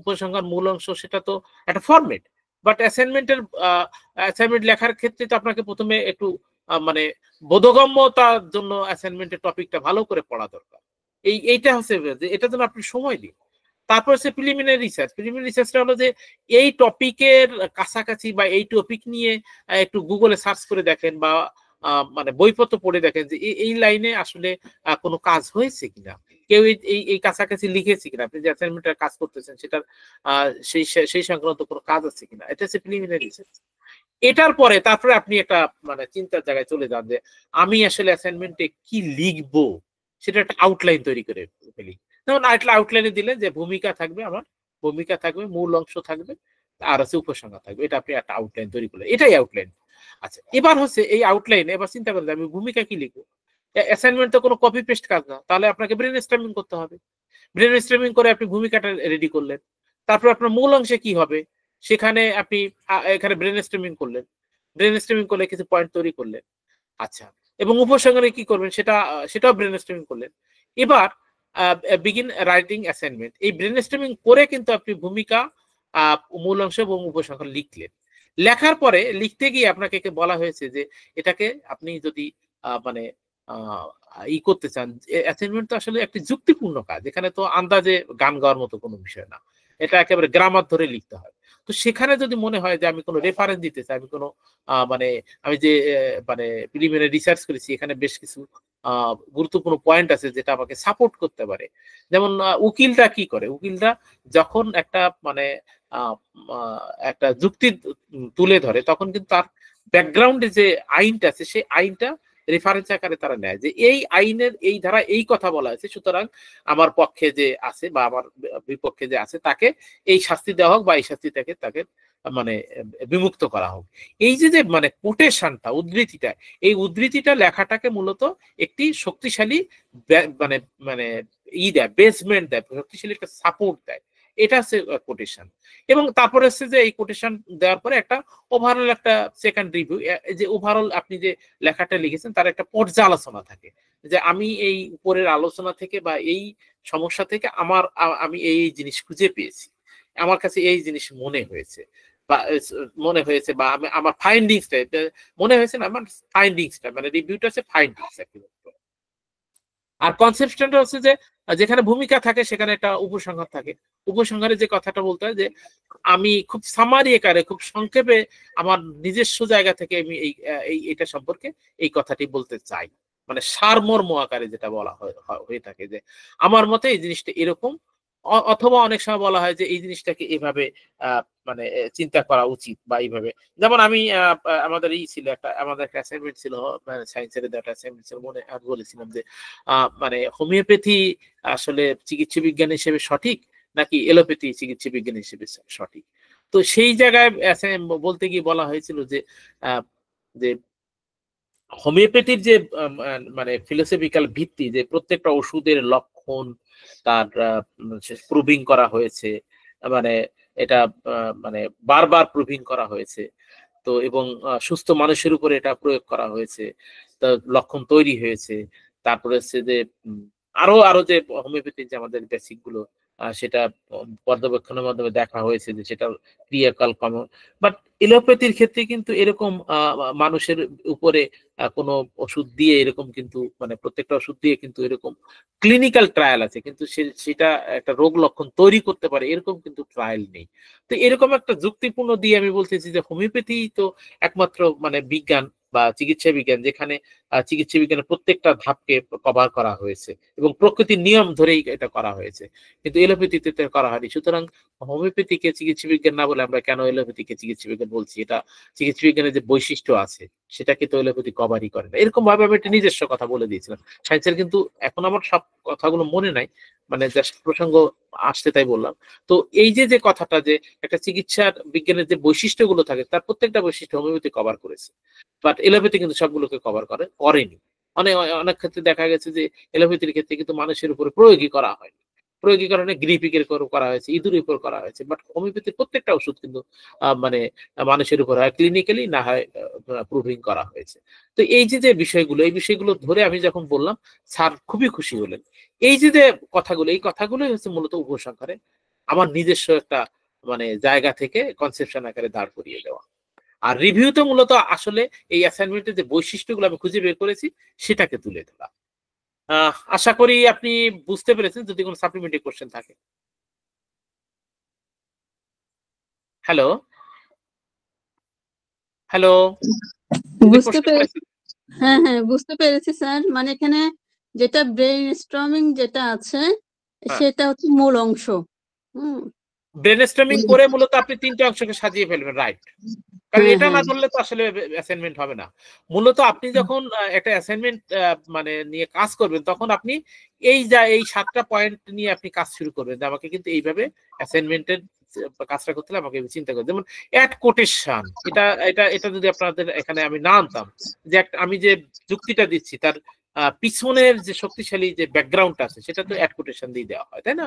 উপসংহার, মূল অংশ সেটা তো একটা ফরম্যাট, বাট অ্যাসাইনমেন্ট লেখার ক্ষেত্রে তো আপনাকে প্রথমে একটু মানে বোধগম্যতার জন্য অ্যাসাইনমেন্টের টপিকটা ভালো করে পড়া দরকার। এইটা হচ্ছে যে এটার জন্য আপনি সময় দিন। তারপর হচ্ছে প্রিলিমিনারি রিসার্চ। প্রিলিমিনারি রিসার্চটা হলো যে এই টপিকের কাছাকাছি বা এই টপিক নিয়ে একটু গুগলে সার্চ করে দেখেন বা মানে বইপত্র পড়ে দেখেন যে এই লাইনে আসলে কোনো কাজ হয়েছে কিনা, কেউ এই কাছাকাছি লিখেছে কিনা, আপনি যে অ্যাসাইনমেন্টের কাজ করতেছেন সেটার সেই সংক্রান্ত কোনো কাজ আছে কিনা, এটা হচ্ছে প্রিলিমিনারি রিসার্চ। এটার পরে তারপরে আপনি একটা মানে চিন্তার জায়গায় চলে যান যে আমি আসলে অ্যাসাইনমেন্টে কি লিখবো সেটা একটা আউটলাইন তৈরি করে ফেলি। যেমন আউটলাইনে দিলেন যে ভূমিকা থাকবে, আমার ভূমিকা থাকবে, মূল অংশ থাকবে, আর হচ্ছে উপসংহার থাকবে। এটা আপনি একটা আউটলাইন তৈরি করলেন, এটাই আউটলাইন। আচ্ছা, এবার হচ্ছে এই আউটলাইনে এবার চিন্তা করেন আমি ভূমিকা কি লিখবো। অ্যাসাইনমেন্ট তো কোনো কপি পেস্ট কাজ না, তাহলে আপনাকে ব্রেন স্টর্মিং করতে হবে। ব্রেন স্টর্মিং করে আপনি ভূমিকাটা রেডি করলেন, তারপর আপনার মূল অংশে কি হবে সেখানে আপনি এখানে ব্রেন স্টর্মিং করলেন, ব্রেন স্টর্মিং করলে কিছু পয়েন্ট তৈরি করলেন। আচ্ছা, এবং উপসংহারে কি করবেন সেটাও ব্রেন স্টর্মিং করলেন। এবার বিগিন রাইটিং অ্যাসাইনমেন্ট। এই ব্রেন স্টর্মিং করে কিন্তু আপনি ভূমিকা, মূল অংশ এবং উপসংহার লিখলেন। লেখার পরে লিখতে গিয়ে আপনাকে বলা হয়েছে যে এটাকে আপনি যদি মানে করতে চান, অ্যাসাইনমেন্ট তো আসলে একটি যুক্তিপূর্ণ কাজ, এখানে তো আন্দাজে গান গাওয়ার মতো কোনো বিষয় না, এটা একেবারে গ্রামার ধরে লিখতে হয়। তো সেখানে যদি মনে হয় যে আমি কোনো রেফারেন্স দিতে চাই, আমি কোনো মানে আমি যে মানে প্রিলিমিনারি রিসার্চ করেছি এখানে বেশ কিছু গুরুত্বপূর্ণ পয়েন্ট আছে যেটা আমাকে সাপোর্ট করতে পারে। যেমন উকিলটা কি করে, উকিলটা যখন একটা মানে একটা যুক্তি তুলে ধরে তখন কিন্তু তার ব্যাকগ্রাউন্ডে যে আইনটা আছে সেই আইনটা রেফারেন্স আকারে তারা নেয় যে এই আইনের এই ধারা এই কথা বলা হয়েছে, সুতরাং আমার পক্ষে যে আছে বা আমার বিপক্ষে যে আছে তাকে এই শাস্তি দেওয়া হোক বা এই শাস্তি থেকে তাকে মানে বিমুক্ত করা হোক। এই যে মানে কোটেশনটা, উদ্ধৃতিটা, এই উদ্ধৃতিটা লেখাটাকে মূলত একটি শক্তিশালী মানে মানে দেয়, বেসমেন্ট দেয়, শক্তিশালী একটা সাপোর্ট দেয়। এটা হচ্ছে কোটেশন। এবং তারপরে হচ্ছে যে এই কোটেশন দেওয়ার পরে একটা ওভারঅল একটা সেকেন্ড রিভিউ, যে ওভারঅল আপনি যে লেখাটা লিখেছেন তার একটা পর্যালোচনা থাকে যে আমি এই উপরের আলোচনা থেকে বা এই সমস্যা থেকে আমি এই জিনিস খুঁজে পেয়েছি, আমার কাছে এই জিনিস মনে হয়েছে বা আমি আমার ফাইন্ডিংসটা মনে হয়েছে না, আমার ফাইন্ডিংসটা মানে রিভিউটা হচ্ছে ফাইন্ডিংস। আর কনসেপশনটা হচ্ছে যে যেখানে ভূমিকা থাকে সেখানে একটা উপসংহার থাকে। উপসংহারে যে কথাটা বলতে হয় যে আমি খুব সামারি আকারে খুব সংক্ষেপে আমার নিজস্ব জায়গা থেকে আমি এটা সম্পর্কে এই কথাটি বলতে চাই, মানে সারমর্ম আকারে যেটা বলা হয়ে থাকে যে আমার মতে এই জিনিসটা এরকম, অথবা অনেক সময় বলা হয় যে এই জিনিসটাকে এভাবে মানে চিন্তা করা উচিত বা এইভাবে, যেমন আমি আমাদের ছিল আমাদের একটা অ্যাসাইনমেন্ট ছিল, মানে সায়েন্সের একটা অ্যাসাইনমেন্ট ছিল, মনে আমি বলেছিলাম যে মানে হোমিওপ্যাথি আসলে চিকিৎসা বিজ্ঞান হিসেবে সঠিক নাকি এলোপ্যাথি চিকিৎসা বিজ্ঞান হিসেবে সঠিক। তো সেই জায়গায় বলতে গিয়ে বলা হয়েছিল যে যে হোমিওপ্যাথির যে মানে ফিলোসফিক্যাল ভিত্তি, যে প্রত্যেকটা ওষুধের লক্ষণ তার প্রুভিং করা হয়েছে, মানে এটা মানে বারবার প্রুভিং করা হয়েছে, তো এবং সুস্থ মানুষের উপরে এটা প্রয়োগ করা হয়েছে, তো লক্ষণ তৈরি হয়েছে। তারপরে হচ্ছে যে আরো আরো যে হোমিওপ্যাথির যে আমাদের বেসিক গুলো সেটা পর্যবেক্ষণের মাধ্যমে দেখা হয়েছে যে সেটা ক্রিয়াকাল কম। বাট এলোপ্যাথির ক্ষেত্রে কিন্তু এরকম মানুষের উপরে কোনো ওষুধ দিয়ে এরকম কিন্তু, মানে প্রত্যেকটা ওষুধ দিয়ে কিন্তু এরকম ক্লিনিক্যাল ট্রায়াল আছে, কিন্তু সেটা একটা রোগ লক্ষণ তৈরি করতে পারে এরকম কিন্তু ট্রায়াল নেই। তো এরকম একটা যুক্তিপূর্ণ দিয়ে আমি বলতেছি যে হোমিওপ্যাথি তো একমাত্র মানে বিজ্ঞান বা চিকিৎসা বিজ্ঞান যেখানে চিকিৎসা বিজ্ঞানের প্রত্যেকটা ধাপকে কভার করা হয়েছে এবং প্রকৃতির নিয়ম ধরেই এটা করা হয়েছে, কিন্তু এলোপ্যাথিতে তো করা হয়নি। সুতরাং হোমিওপ্যাথিকে চিকিৎসা বিজ্ঞান না বলে আমরা কেন এলোপ্যাথিকে চিকিৎসা বিজ্ঞান বলছি? এটা চিকিৎসা বিজ্ঞানের যে বৈশিষ্ট্য আছে সেটাকে তো এলোপ্যাথি কভারই করে না। এরকম ভাবে আমি একটা নিজস্ব কথা বলে দিয়েছিলাম সায়েন্সের, কিন্তু এখন আমার সব কথাগুলো মনে নাই, মানে জাস্ট প্রসঙ্গ আসতে তাই বললাম। তো এই যে যে কথাটা যে একটা চিকিৎসা বিজ্ঞানের যে বৈশিষ্ট্যগুলো থাকে তার প্রত্যেকটা বৈশিষ্ট্য হোমিওপ্যাথি কভার করেছে, বাট এলোপ্যাথি কিন্তু সবগুলোকে কভার করেনি। অনেক অনেক ক্ষেত্রে দেখা গেছে যে এলোপ্যাথির ক্ষেত্রে কিন্তু মানুষের উপরে প্রয়োগই করা হয়, প্রয়োগী কারণে গ্রিপিকের করা হয়েছে, ইঁদুরের উপর করা হয়েছে, বাট হোমিওপ্যাথির প্রত্যেকটা ওষুধ কিন্তু মানে মানুষের উপর হয় ক্লিনিক্যালি, না হয় প্রুভিং করা হয়েছে। তো এই যে যে বিষয়গুলো, এই বিষয়গুলো ধরে আমি যখন বললাম, স্যার খুবই খুশি হলেন। এই যে যে কথাগুলো, এই কথাগুলোই হচ্ছে মূলত উপসংহারে আমার নিজস্ব একটা মানে জায়গা থেকে কনসেপশন আকারে দাঁড় করিয়ে দেওয়া। আর রিভিউতে মূলত আসলে এই অ্যাসাইনমেন্টের যে বৈশিষ্ট্যগুলো আমি খুঁজে বের করেছি সেটাকে তুলে ধরা। আশা করি আপনি বুঝতে পেরেছেন। যদি কোনো সাপ্লিমেন্টারি কোশ্চেন থাকে। হ্যালো হ্যালো, বুঝতে পেরেছি। হ্যাঁ হ্যাঁ, বুঝতে পেরেছি স্যার। মানে এখানে যেটা ব্রেইন স্টর্মিং যেটা আছে সেটা হচ্ছে মূল অংশ। হুম। ব্রেনস্টর্মিং করে মূলত আপনি তিনটে অংশকে সাজিয়ে ফেলবেন, রাইট? কারণ হ্যাঁ এটা না হ্যাঁ ধরলে তো আসলে অ্যাসাইনমেন্ট হবে না। মূলত আপনি যখন একটা অ্যাসাইনমেন্ট মানে নিয়ে কাজ করবেন, তখন আপনি এই 7টা পয়েন্ট নিয়ে আপনি কাজ শুরু করবেন যে আমাকে কিন্তু এইভাবে অ্যাসাইনমেন্টের কাজটা করতে হলে আমাকে চিন্তা করতে, যেমন অ্যাড কোটেশন। এটা এটা এটা যদি আপনাদের এখানে আমি না আনতাম, যে আমি যে যুক্তিটা দিচ্ছি তার পিছনের যে শক্তিশালী যে ব্যাকগ্রাউন্ডটা আছে সেটা তো অ্যাড কোটেশন দিয়ে দেওয়া হয়, তাই না?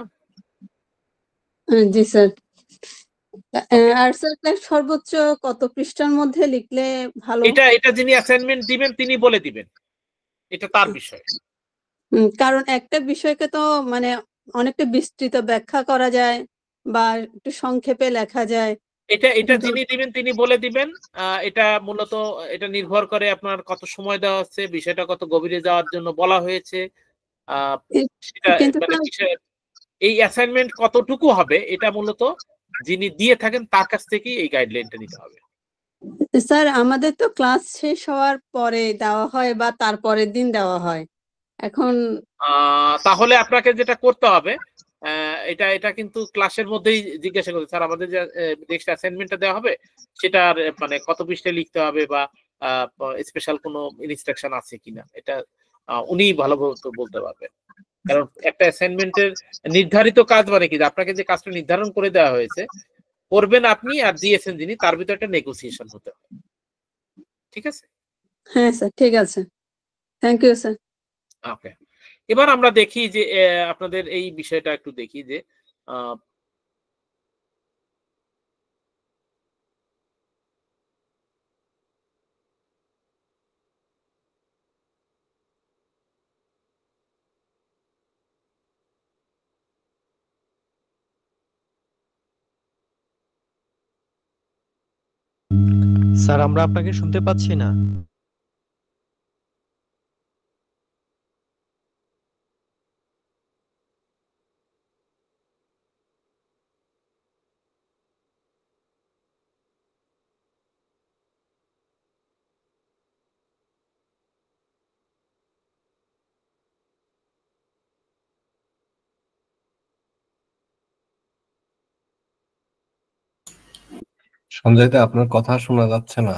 জি স্যার। আর স্যার তার সর্বোচ্চ কত পৃষ্ঠার মধ্যে লিখলে ভালো? এটা এটা যিনি অ্যাসাইনমেন্ট দিবেন তিনি বলে দিবেন, এটা তার বিষয়। কারণ একটা বিষয়কে তো মানে অনেকটা বিস্তৃত ব্যাখ্যা করা যায় বা একটু সংক্ষেপে লেখা যায়। এটা এটা কিন্তু যিনি দিবেন তিনি বলে দিবেন। এটা মূলত এটা নির্ভর করে আপনার কত সময় দেওয়া হচ্ছে, বিষয়টা কত গভীরে যাওয়ার জন্য বলা হয়েছে, সেটা কিন্তু মানে স্যার বিষয় এই অ্যাসাইনমেন্ট কতটুকু হবে এটা মূলত যিনি দিয়ে থাকেন তার কাছ থেকেই এই গাইডলাইনটা নিতে হবে। স্যার আমাদের তো ক্লাস শেষ হওয়ার পরে দেওয়া হয় বা তার পরের দিন দেওয়া হয়। এখন তাহলে আপনাকে যেটা করতে হবে, এটা এটা কিন্তু ক্লাসের মধ্যেই জিজ্ঞাসা করতে, স্যার আমাদের যে নেক্সট অ্যাসাইনমেন্টটা দেওয়া হবে সেটার মানে কত পৃষ্ঠা লিখতে হবে বা স্পেশাল কোনো ইনস্ট্রাকশন আছে কিনা, এটা উনি ভালো বলতে পারবেন। কারণ একটা অ্যাসাইনমেন্টের নির্ধারিত কাজ মানে কি, আপনাকে যে কাজটা নির্ধারণ করে দেওয়া হয়েছে করবেন আপনি আর দিয়েছেন যিনি, তার ভিতরে একটা নেগোসিয়েশন হতে হবে। ঠিক আছে? হ্যাঁ স্যার, ঠিক আছে। Thank you sir. ওকে, এবার আমরা দেখি যে আপনাদের এই বিষয়টা একটু দেখি যে স্যার আমরা আপনাকে শুনতে পাচ্ছি না। সঞ্জয় দা, আপনার কথা শোনা যাচ্ছে না।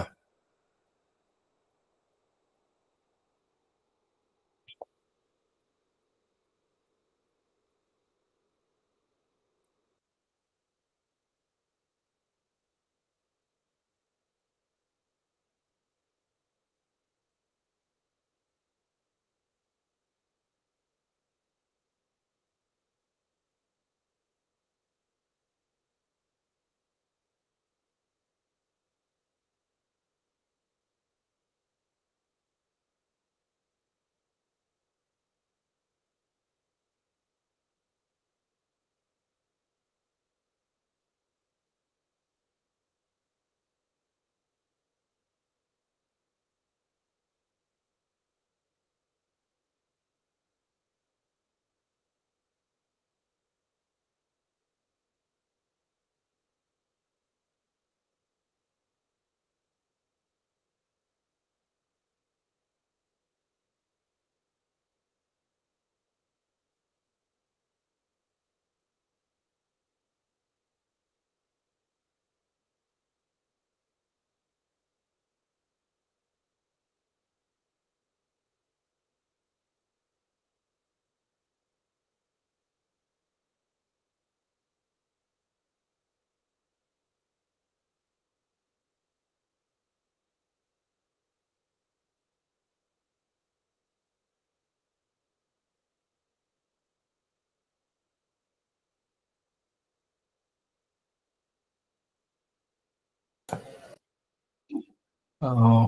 আহ,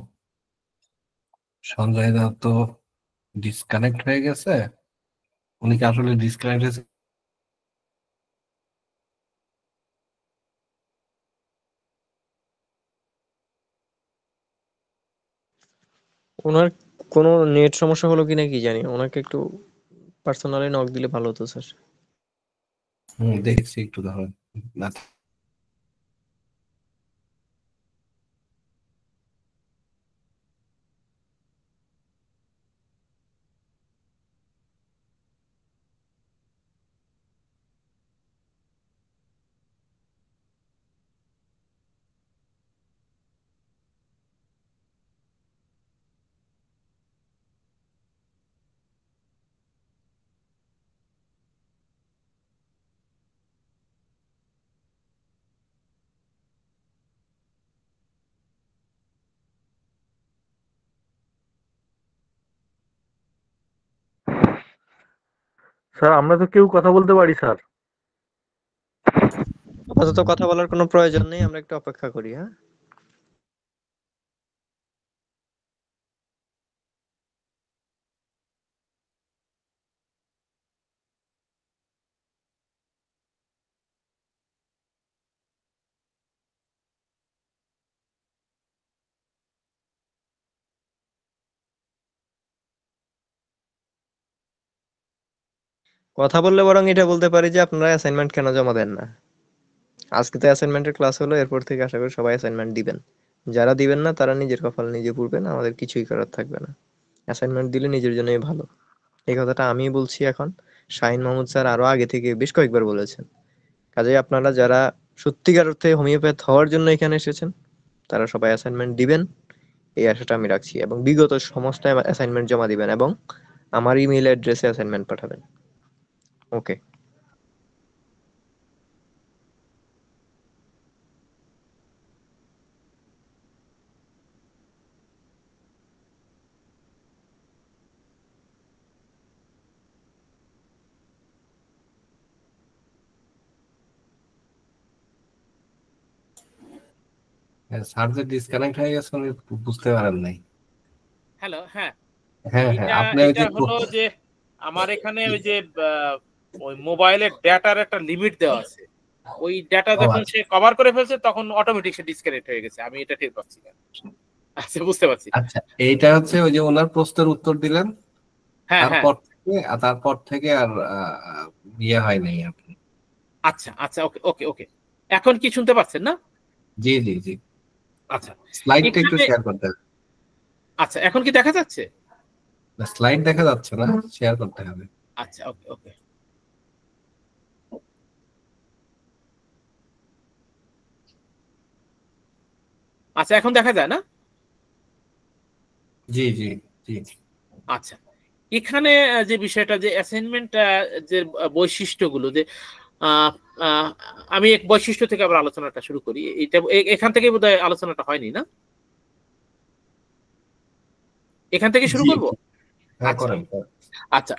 সঞ্জয় দা তো ডিসকানেক্ট হয়ে গেছে। উনি কি আসলে ডিসকানেক্ট হয়েছে? ওনার কোনো নেট সমস্যা হলো কিনা কি জানি, ওনাকে একটু পার্সোনালি নক দিলে ভালো হতো স্যার। দেখছি একটু ধরেন না। স্যার আমরা তো কেউ কথা বলতে পারি স্যার। আপাতত কথা বলার কোনো প্রয়োজন নেই, আমরা একটু অপেক্ষা করি। হ্যাঁ, কথা বললে বরং এটা বলতে পারি যে আপনারা অ্যাসাইনমেন্ট কেন জমা দেন না। আজকে তো অ্যাসাইনমেন্টের ক্লাস হলো, এরপর থেকে আশা করি সবাই অ্যাসাইনমেন্ট দিবেন। যারা দিবেন না তারা নিজের কপাল নিজে পুড়বেন, আমাদের কিছুই করার থাকবে না। অ্যাসাইনমেন্ট দিলে নিজের জন্যই ভালো। এই কথাটা আমি বলছি এখন, শাহিন মাহমুদ স্যার আরো আগে থেকে বেশ কয়েকবার বলেছেন। কাজেই আপনারা যারা সত্যিকার অর্থে হোমিওপ্যাথ হওয়ার জন্য এখানে এসেছেন তারা সবাই অ্যাসাইনমেন্ট দিবেন, এই আশাটা আমি রাখছি। এবং বিগত সমস্ত অ্যাসাইনমেন্ট জমা দিবেন এবং আমার ইমেইল অ্যাড্রেসে অ্যাসাইনমেন্ট পাঠাবেন। ওকে। স্যার যে ডিসকানেক্ট হয়ে গেছে উনি বুঝতে পারেন নাই। হ্যালো, হ্যাঁ, হ্যাঁ হ্যাঁ, এটা আপনি ওই এটা যে হলো যে আমার এখানে ওই যে ওই মোবাইলের ডেটার একটা লিমিট দেওয়া আছে। ওই ডেটা ও যখন আচ্ছা সে কভার করে ফেলছে তখন অটোমেটিক সে ডিসকানেক্ট হয়ে গেছে। আমি এটা টের পাচ্ছি না। আচ্ছা, বুঝতে পারছি। আচ্ছা, এইটা হচ্ছে ওই যে ওনার প্রশ্নের উত্তর দিলেন, হ্যাঁ হ্যাঁ, তারপর থেকে আর ইয়ে হয় নাই আপনি। আচ্ছা আচ্ছা, ওকে ওকে ওকে। এখন কি শুনতে পাচ্ছেন না? জি জি জি, আচ্ছা, স্লাইডটা একটু এখানে শেয়ার করতে হবে। আচ্ছা, এখন কি দেখা যাচ্ছে? স্লাইড দেখা যাচ্ছে না, শেয়ার করতে হবে। আচ্ছা, ওকে ওকে। আচ্ছা, এখন দেখা যায় না? জি জি জি। আচ্ছা, এখানে যে বিষয়টা যে অ্যাসাইনমেন্ট যে বৈশিষ্ট্যগুলো যে আহ, আহ, আমি এক বৈশিষ্ট্য থেকে আবার আলোচনাটা শুরু করি। এটা এখান থেকে বোধহয় আলোচনাটা হয়নি না? এখান থেকে শুরু জি করব। হ্যাঁ আচ্ছা করেন। আচ্ছা,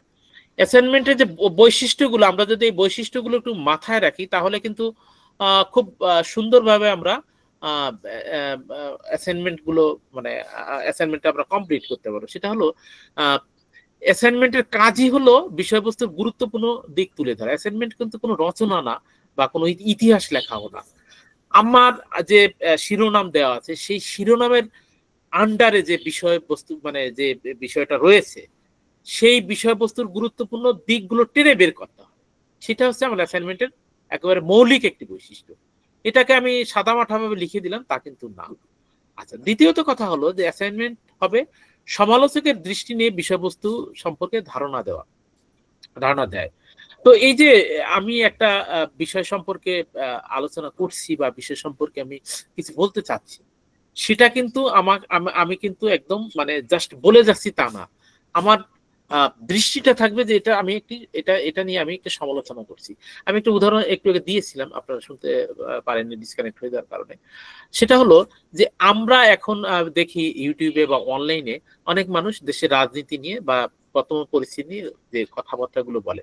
অ্যাসাইনমেন্টের যে বৈশিষ্ট্যগুলো, আমরা যদি এই বৈশিষ্ট্যগুলো একটু মাথায় রাখি তাহলে কিন্তু খুব সুন্দরভাবে আমরা অ্যাসাইনমেন্ট গুলো মানে অ্যাসাইনমেন্ট আমরা কমপ্লিট করতে পারবো। সেটা হলো অ্যাসাইনমেন্টের কাজই হলো বিষয়বস্তুর গুরুত্বপূর্ণ দিক তুলে ধরা। অ্যাসাইনমেন্ট কিন্তু কোনো রচনা না বা কোনো ইতিহাস লেখাও না। আমার যে শিরোনাম দেওয়া আছে সেই শিরোনামের আন্ডারে যে বিষয়বস্তু মানে যে বিষয়টা রয়েছে সেই বিষয়বস্তুর গুরুত্বপূর্ণ দিকগুলো টেনে বের করতে হবে। সেটা হচ্ছে আমার অ্যাসাইনমেন্টের একেবারে মৌলিক একটি বৈশিষ্ট্য। এটাকে আমি সাদামাঠাভাবে লিখে দিলাম তা কিন্তু না। আচ্ছা, দ্বিতীয়ত কথা হলো যে অ্যাসাইনমেন্ট হবে সমালোচকের দৃষ্টি নিয়ে বিষয়বস্তু সম্পর্কে ধারণা দেয়। তো এই যে আমি একটা বিষয় সম্পর্কে আলোচনা করছি বা বিষয় সম্পর্কে আমি কিছু বলতে চাচ্ছি, সেটা কিন্তু আমি কিন্তু একদম মানে জাস্ট বলে যাচ্ছি তা না। আমার দৃষ্টিটা থাকবে যে এটা আমি এটা নিয়ে আমি একটা সমালোচনা করছি। আমি একটা উদাহরণ একটু আগে দিয়েছিলাম, আপনারা শুনতে পারেননি ডিসকানেক্ট হয়ে যাওয়ার কারণে। সেটা হলো যে আমরা এখন দেখি ইউটিউবে বা অনলাইনে অনেক মানুষ দেশের রাজনীতি নিয়ে বা বর্তমান পরিস্থিতি নিয়ে যে কথাবার্তাগুলো বলে,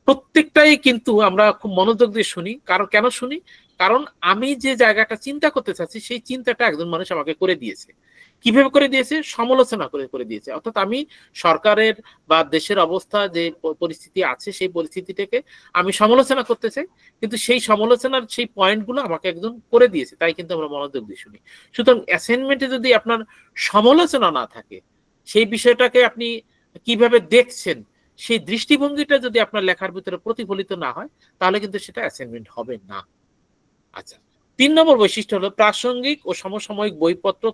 প্রত্যেকটাই কিন্তু আমরা খুব মনোযোগ দিয়ে শুনি। কারণ কেন শুনি? কারণ আমি যে জায়গাটা চিন্তা করতে চাচ্ছি সেই চিন্তাটা একজন মানুষ আমাকে করে দিয়েছে। কিভাবে করে দিয়েছে? সমালোচনা করে দিয়েছে। অর্থাৎ আমি সরকারের বা দেশের অবস্থা যে পরিস্থিতি আছে সেই পরিস্থিতিটাকে আমি সমালোচনা করতে চাই, কিন্তু সেই সমালোচনার সেই পয়েন্টগুলো আমাকে একজন করে দিয়েছে, তাই কিন্তু আমরা মনোযোগ দিয়ে শুনি। সুতরাং অ্যাসাইনমেন্টে যদি আপনার সমালোচনা না থাকে, সেই বিষয়টাকে আপনি কিভাবে দেখছেন সেই দৃষ্টিভঙ্গিটা যদি আপনার লেখার ভিতরে প্রতিফলিত না হয় তাহলে কিন্তু সেটা অ্যাসাইনমেন্ট হবে না। আচ্ছা, 3 নম্বর বৈশিষ্ট্য হলো প্রাসঙ্গিক ও সমসাময়িক বইপত্র,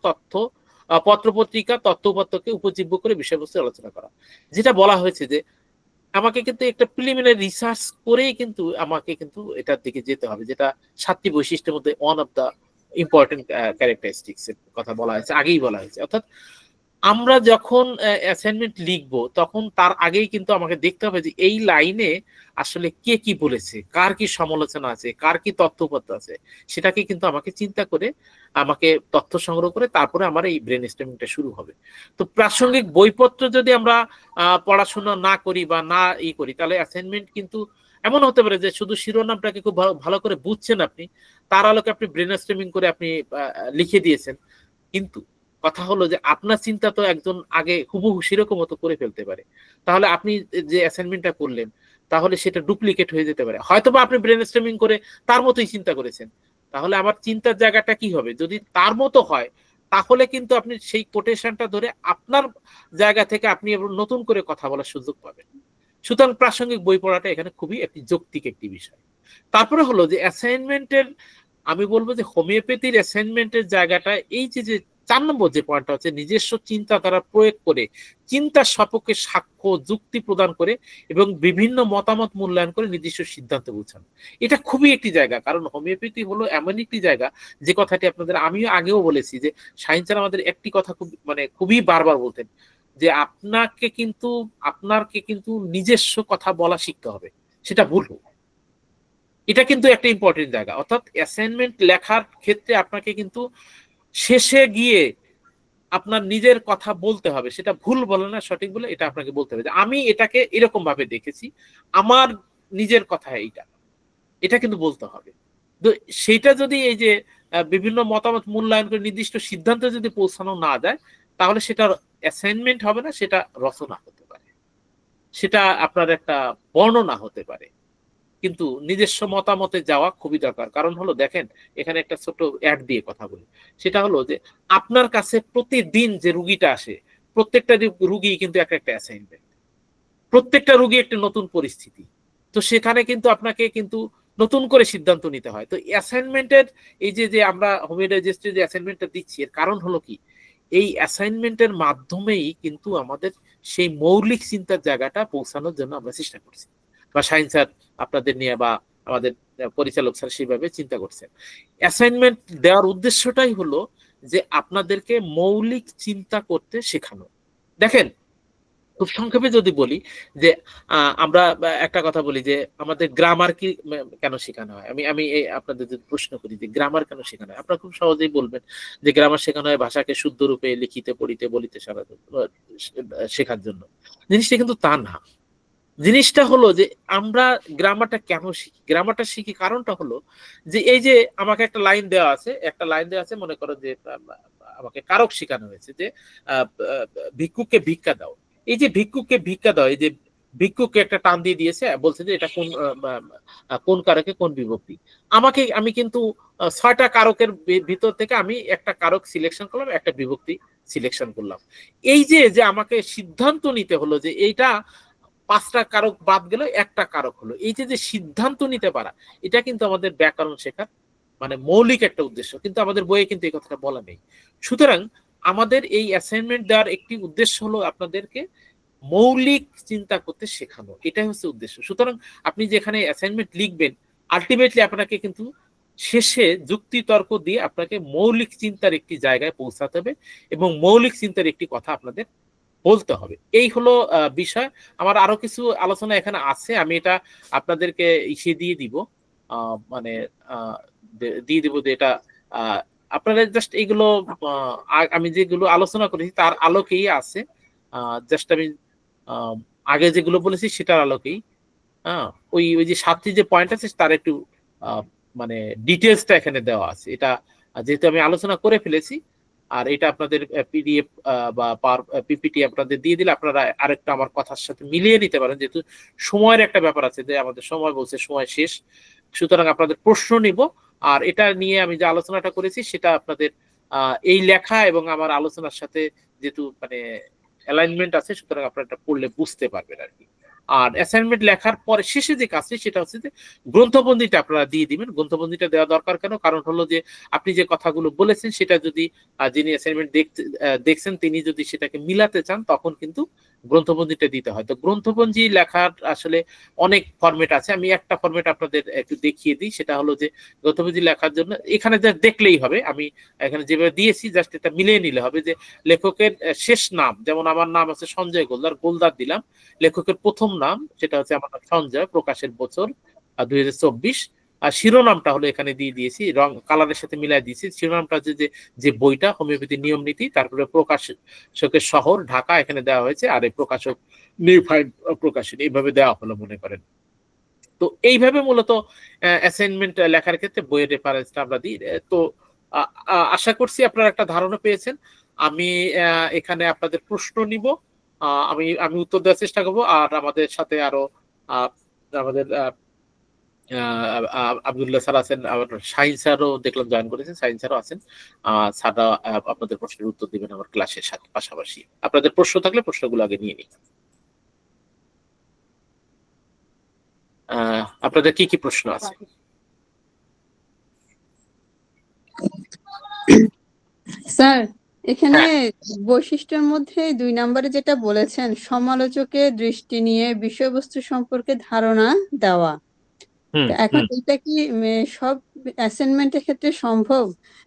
পত্রপত্রিকা, তথ্যপত্রকে উপজীব্য করে বিষয়বস্তু আলোচনা করা। যেটা বলা হয়েছে যে আমাকে কিন্তু একটা প্রিলিমিনারি রিসার্চ করেই কিন্তু আমাকে কিন্তু এটার দিকে যেতে হবে, যেটা 7টি বৈশিষ্ট্যের মধ্যে one of the important characteristics এর কথা বলা হয়েছে, আগেই বলা হয়েছে। অর্থাৎ আমরা যখন অ্যাসাইনমেন্ট লিখবো তখন তার আগেই কিন্তু আমাকে দেখতে হবে যে এই লাইনে আসলে কে কি বলেছে, কার কি সমালোচনা আছে, কার কি তথ্যপত্র আছে, সেটাকে কিন্তু আমাকে চিন্তা করে আমাকে তথ্য সংগ্রহ করে তারপরে আমার এই ব্রেন স্টর্মিংটা শুরু হবে। তো প্রাসঙ্গিক বইপত্র যদি আমরা পড়াশোনা না করি বা না করি তাহলে অ্যাসাইনমেন্ট কিন্তু এমন হতে পারে যে শুধু শিরোনামটাকে খুব ভালো করে বুঝছেন আপনি, তার আলোকে আপনি ব্রেন স্টর্মিং করে আপনি লিখে দিয়েছেন, কিন্তু কথা হলো যে আপনার চিন্তা তো একজন আগে হুবহু সেরকম মতো করে ফেলতে পারে। তাহলে আপনি যে অ্যাসাইনমেন্টটা করলেন তাহলে সেটা ডুপ্লিকেট হয়ে যেতে পারে। হয়তোবা আপনি ব্রেন স্টর্মিং করে তার মতোই চিন্তা করেছেন, তাহলে আমার চিন্তার জায়গাটা কি হবে? যদি তার মতো হয় তাহলে কিন্তু আপনি সেই কোটেশনটা ধরে আপনার জায়গা থেকে আপনি নতুন করে কথা বলার সুযোগ পাবেন। সুতরাং প্রাসঙ্গিক বই পড়াটা এখানে খুবই একটি যৌক্তিক একটি বিষয়। তারপরে হলো যে অ্যাসাইনমেন্টের, আমি বলবো যে হোমিওপ্যাথির অ্যাসাইনমেন্টের জায়গাটা এই যে 4 নম্বর যে পয়েন্টটা হচ্ছে নিজস্ব চিন্তাধারা প্রয়োগ করে চিন্তার সপক্ষে সাক্ষ্য যুক্তি প্রদান করে এবং বিভিন্ন মতামত মূল্যায়ন করে নির্দিষ্ট সিদ্ধান্ত পৌঁছানো। এটা খুবই একটি জায়গা, কারণ হোমিওপ্যাথি হলো এমন একটি জায়গা যে কথাটি আপনাদের আমিও আগেও বলেছি যে সায়েন্সের আমাদের একটি কথা খুব মানে খুবই বারবার বলতেন যে আপনাকে কিন্তু নিজস্ব কথা বলা শিখতে হবে, সেটা ভুল হোক। এটা কিন্তু একটা ইম্পর্টেন্ট জায়গা। অর্থাৎ অ্যাসাইনমেন্ট লেখার ক্ষেত্রে আপনাকে কিন্তু শেষে গিয়ে আপনার নিজের কথা বলতে হবে, সেটা ভুল বলে না সঠিক বলে এটা আপনাকে বলতে হবে যে আমি এটাকে এরকম ভাবে দেখেছি, আমার নিজের কথা এটা কিন্তু বলতে হবে। তো সেইটা যদি এই যে বিভিন্ন মতামত মূল্যায়ন করে নির্দিষ্ট সিদ্ধান্তে যদি পৌঁছানো না যায় তাহলে সেটা অ্যাসাইনমেন্ট হবে না, সেটা রচনা হতে পারে, সেটা আপনার একটা বর্ণনা হতে পারে। কিন্তু নিজস্ব মতামতে যাওয়া খুবই দরকার। কারণ হলো দেখেন, এখানে একটা ছোট অ্যাড দিয়ে কথা বলি, সেটা হলো যে আপনার কাছে প্রতিদিন যে রুগীটা আসে প্রত্যেকটা রুগী কিন্তু একটা অ্যাসাইনমেন্ট, প্রত্যেকটা রুগী একটা নতুন পরিস্থিতি। তো সেখানে কিন্তু আপনাকে কিন্তু নতুন করে সিদ্ধান্ত নিতে হয়। তো অ্যাসাইনমেন্টের এই যে আমরা হোমিওলজিস্টে যে অ্যাসাইনমেন্টটা দিচ্ছি এর কারণ হলো কি, এই অ্যাসাইনমেন্টের মাধ্যমেই কিন্তু আমাদের সেই মৌলিক চিন্তার জায়গাটা পৌঁছানোর জন্য আমরা চেষ্টা করছি, বা সায়েন্স স্যার আপনাদের নিয়ে বা আমাদের পরিচালক স্যার সেইভাবে চিন্তা করছেন। অ্যাসাইনমেন্ট দেওয়ার উদ্দেশ্যটাই হলো যে আপনাদেরকে মৌলিক চিন্তা করতে শেখানো। দেখেন খুব সংক্ষেপে যদি বলি যে আমরা একটা কথা বলি যে আমাদের গ্রামার কি কেন শেখানো হয়, আমি আপনাদের যদি প্রশ্ন করি যে গ্রামার কেন শেখানো হয়, আপনারা খুব সহজেই বলবেন যে গ্রামার শেখানো হয় ভাষাকে শুদ্ধ রূপে লিখিতে পড়িতে বলিতে শেখার জন্য। জিনিসটা কিন্তু তা না। জিনিসটা হলো যে আমরা গ্রামারটা কেন শিখি, গ্রামারটা শিখি কারণটা হলো যে এই যে আমাকে একটা লাইন দেওয়া আছে, মনে করো যে আমাকে কারক শেখানো হয়েছে যে ভিক্ষুককে ভিক্ষা দাও। এই যে ভিক্ষুককে ভিক্ষা দাও, এই যে ভিক্ষুককে একটা টান দিয়ে দিয়েছে, বলছে যে এটা কোন কারকে কোন বিভক্তি। আমি কিন্তু 6টা কারকের ভিতর থেকে আমি একটা কারক সিলেকশন করলাম, একটা বিভক্তি সিলেকশন করলাম। এই যে আমাকে সিদ্ধান্ত নিতে হলো যে এইটা 5টা কারক বাদ গেল, একটা কারক হলো। এই যে সিদ্ধান্ত নিতে পারা, এটা কিন্তু আমাদের ব্যাকরণ শেখার মানে মৌলিক একটা উদ্দেশ্য, কিন্তু আমাদের বইয়ে কিন্তু এই কথাটা বলা নেই। সুতরাং আমাদের এই অ্যাসাইনমেন্ট দেওয়ার একটি উদ্দেশ্য হলো আপনাদেরকে মৌলিক চিন্তা করতে শেখানো, এটাই হচ্ছে উদ্দেশ্য। সুতরাং আপনি যেখানে অ্যাসাইনমেন্ট লিখবেন আলটিমেটলি আপনাকে কিন্তু শেষে যুক্তি তর্ক দিয়ে আপনাকে মৌলিক চিন্তার একটি জায়গায় পৌঁছাতে হবে এবং মৌলিক চিন্তার একটি কথা আপনাদের বলতে হবে। এই হলো বিষয়। আমার আরো কিছু আলোচনা এখানে আছে, আমি এটা আপনাদেরকে দিয়ে দিব, মানে দিয়ে দিব যে এটা আপনারা জাস্ট এইগুলো আমি যেগুলো আলোচনা করেছি তার আলোকেই আছে, জাস্ট আমি আগে যেগুলো বলেছি সেটার আলোকেই। ওই যে 7টি যে পয়েন্ট আছে তার একটু মানে ডিটেলসটা এখানে দেওয়া আছে। এটা যেহেতু আমি আলোচনা করে ফেলেছি, আর এটা আপনাদের পিডিএফ বা পিপিটি আপনাদের দিয়ে দিলে আপনারা আরেকটা আমার কথার সাথে মিলিয়ে নিতে পারেন, যেহেতু সময়ের একটা ব্যাপার আছে যে আমাদের সময় বলছে সময় শেষ। সুতরাং আপনাদের প্রশ্ন নিব, আর এটা নিয়ে আমি যে আলোচনাটা করেছি সেটা আপনাদের এই লেখা এবং আমার আলোচনার সাথে যেহেতু মানে অ্যালাইনমেন্ট আছে, সুতরাং আপনারা এটা পড়লে বুঝতে পারবেন আর কি। আর অ্যাসাইনমেন্ট লেখার পরে শেষে যে কাজটি সেটা হচ্ছে যে গ্রন্থবন্দিটা আপনারা দিয়ে দিবেন। গ্রন্থবন্দিটা দেওয়া দরকার কেন, কারণ হলো যে আপনি যে কথাগুলো বলেছেন সেটা যদি যিনি অ্যাসাইনমেন্ট দেখছেন তিনি যদি সেটাকে মিলাতে চান তখন কিন্তু গ্রন্থবন্দিটা দিতে হয়। তো গ্রন্থবন্দি লেখার আসলে অনেক ফরম্যাট আছে, আমি একটা ফরম্যাট আপনাদের একটু দেখিয়ে দিই। সেটা হলো যে গ্রন্থবন্দি লেখার জন্য এখানে যা দেখলেই হবে, আমি এখানে যেভাবে দিয়েছি জাস্ট এটা মিলিয়ে নিলে হবে যে লেখকের শেষ নাম, যেমন আমার নাম আছে সঞ্জয় গোলদার দিলাম, লেখকের প্রথম নাম সেটা হচ্ছে আমার নাম সঞ্জয়, প্রকাশের বছর 2024, আর শিরোনামটা হলো এখানে দিয়ে দিয়েছি, রং কালারের সাথে মিলাই দিয়েছি। শিরোনামটা হচ্ছে যে বইটা হোমিওপ্যাথি নিয়ম নীতি, তারপরে প্রকাশকের শহর ঢাকা এখানে দেওয়া হয়েছে, আর এই প্রকাশক নিউফাইন্ড প্রকাশন এইভাবে দেওয়া হলো মনে করেন। তো এইভাবে মূলত অ্যাসাইনমেন্ট লেখার ক্ষেত্রে বইয়ের রেফারেন্সটা আমরা দিই। তো আশা করছি আপনারা একটা ধারণা পেয়েছেন। আমি এখানে আপনাদের প্রশ্ন নিব, আমি উত্তর দেওয়ার চেষ্টা করবো। আর আমাদের সাথে আরো আমাদের আব্দুল্লাহ স্যার আছেন, আবার শাহিন স্যারও দেখলাম জয়েন করেছেন, শাহিন স্যারও আছেন। স্যাররা আপনাদের প্রশ্নের উত্তর দিবেন আমার ক্লাসের সাথে পাশাপাশি। আপনাদের প্রশ্ন থাকলে প্রশ্নগুলো আগে নিয়ে নিন। আপনাদের কি কি প্রশ্ন আছে? স্যার এখানে বৈশিষ্ট্যের মধ্যে 2 নম্বরে যেটা বলেছেন, সমালোচকের দৃষ্টি নিয়ে বিষয়বস্তু সম্পর্কে ধারণা দেওয়া, এখন এটা কি সব অ্যাসাইনমেন্টের ক্ষেত্রে সম্ভব?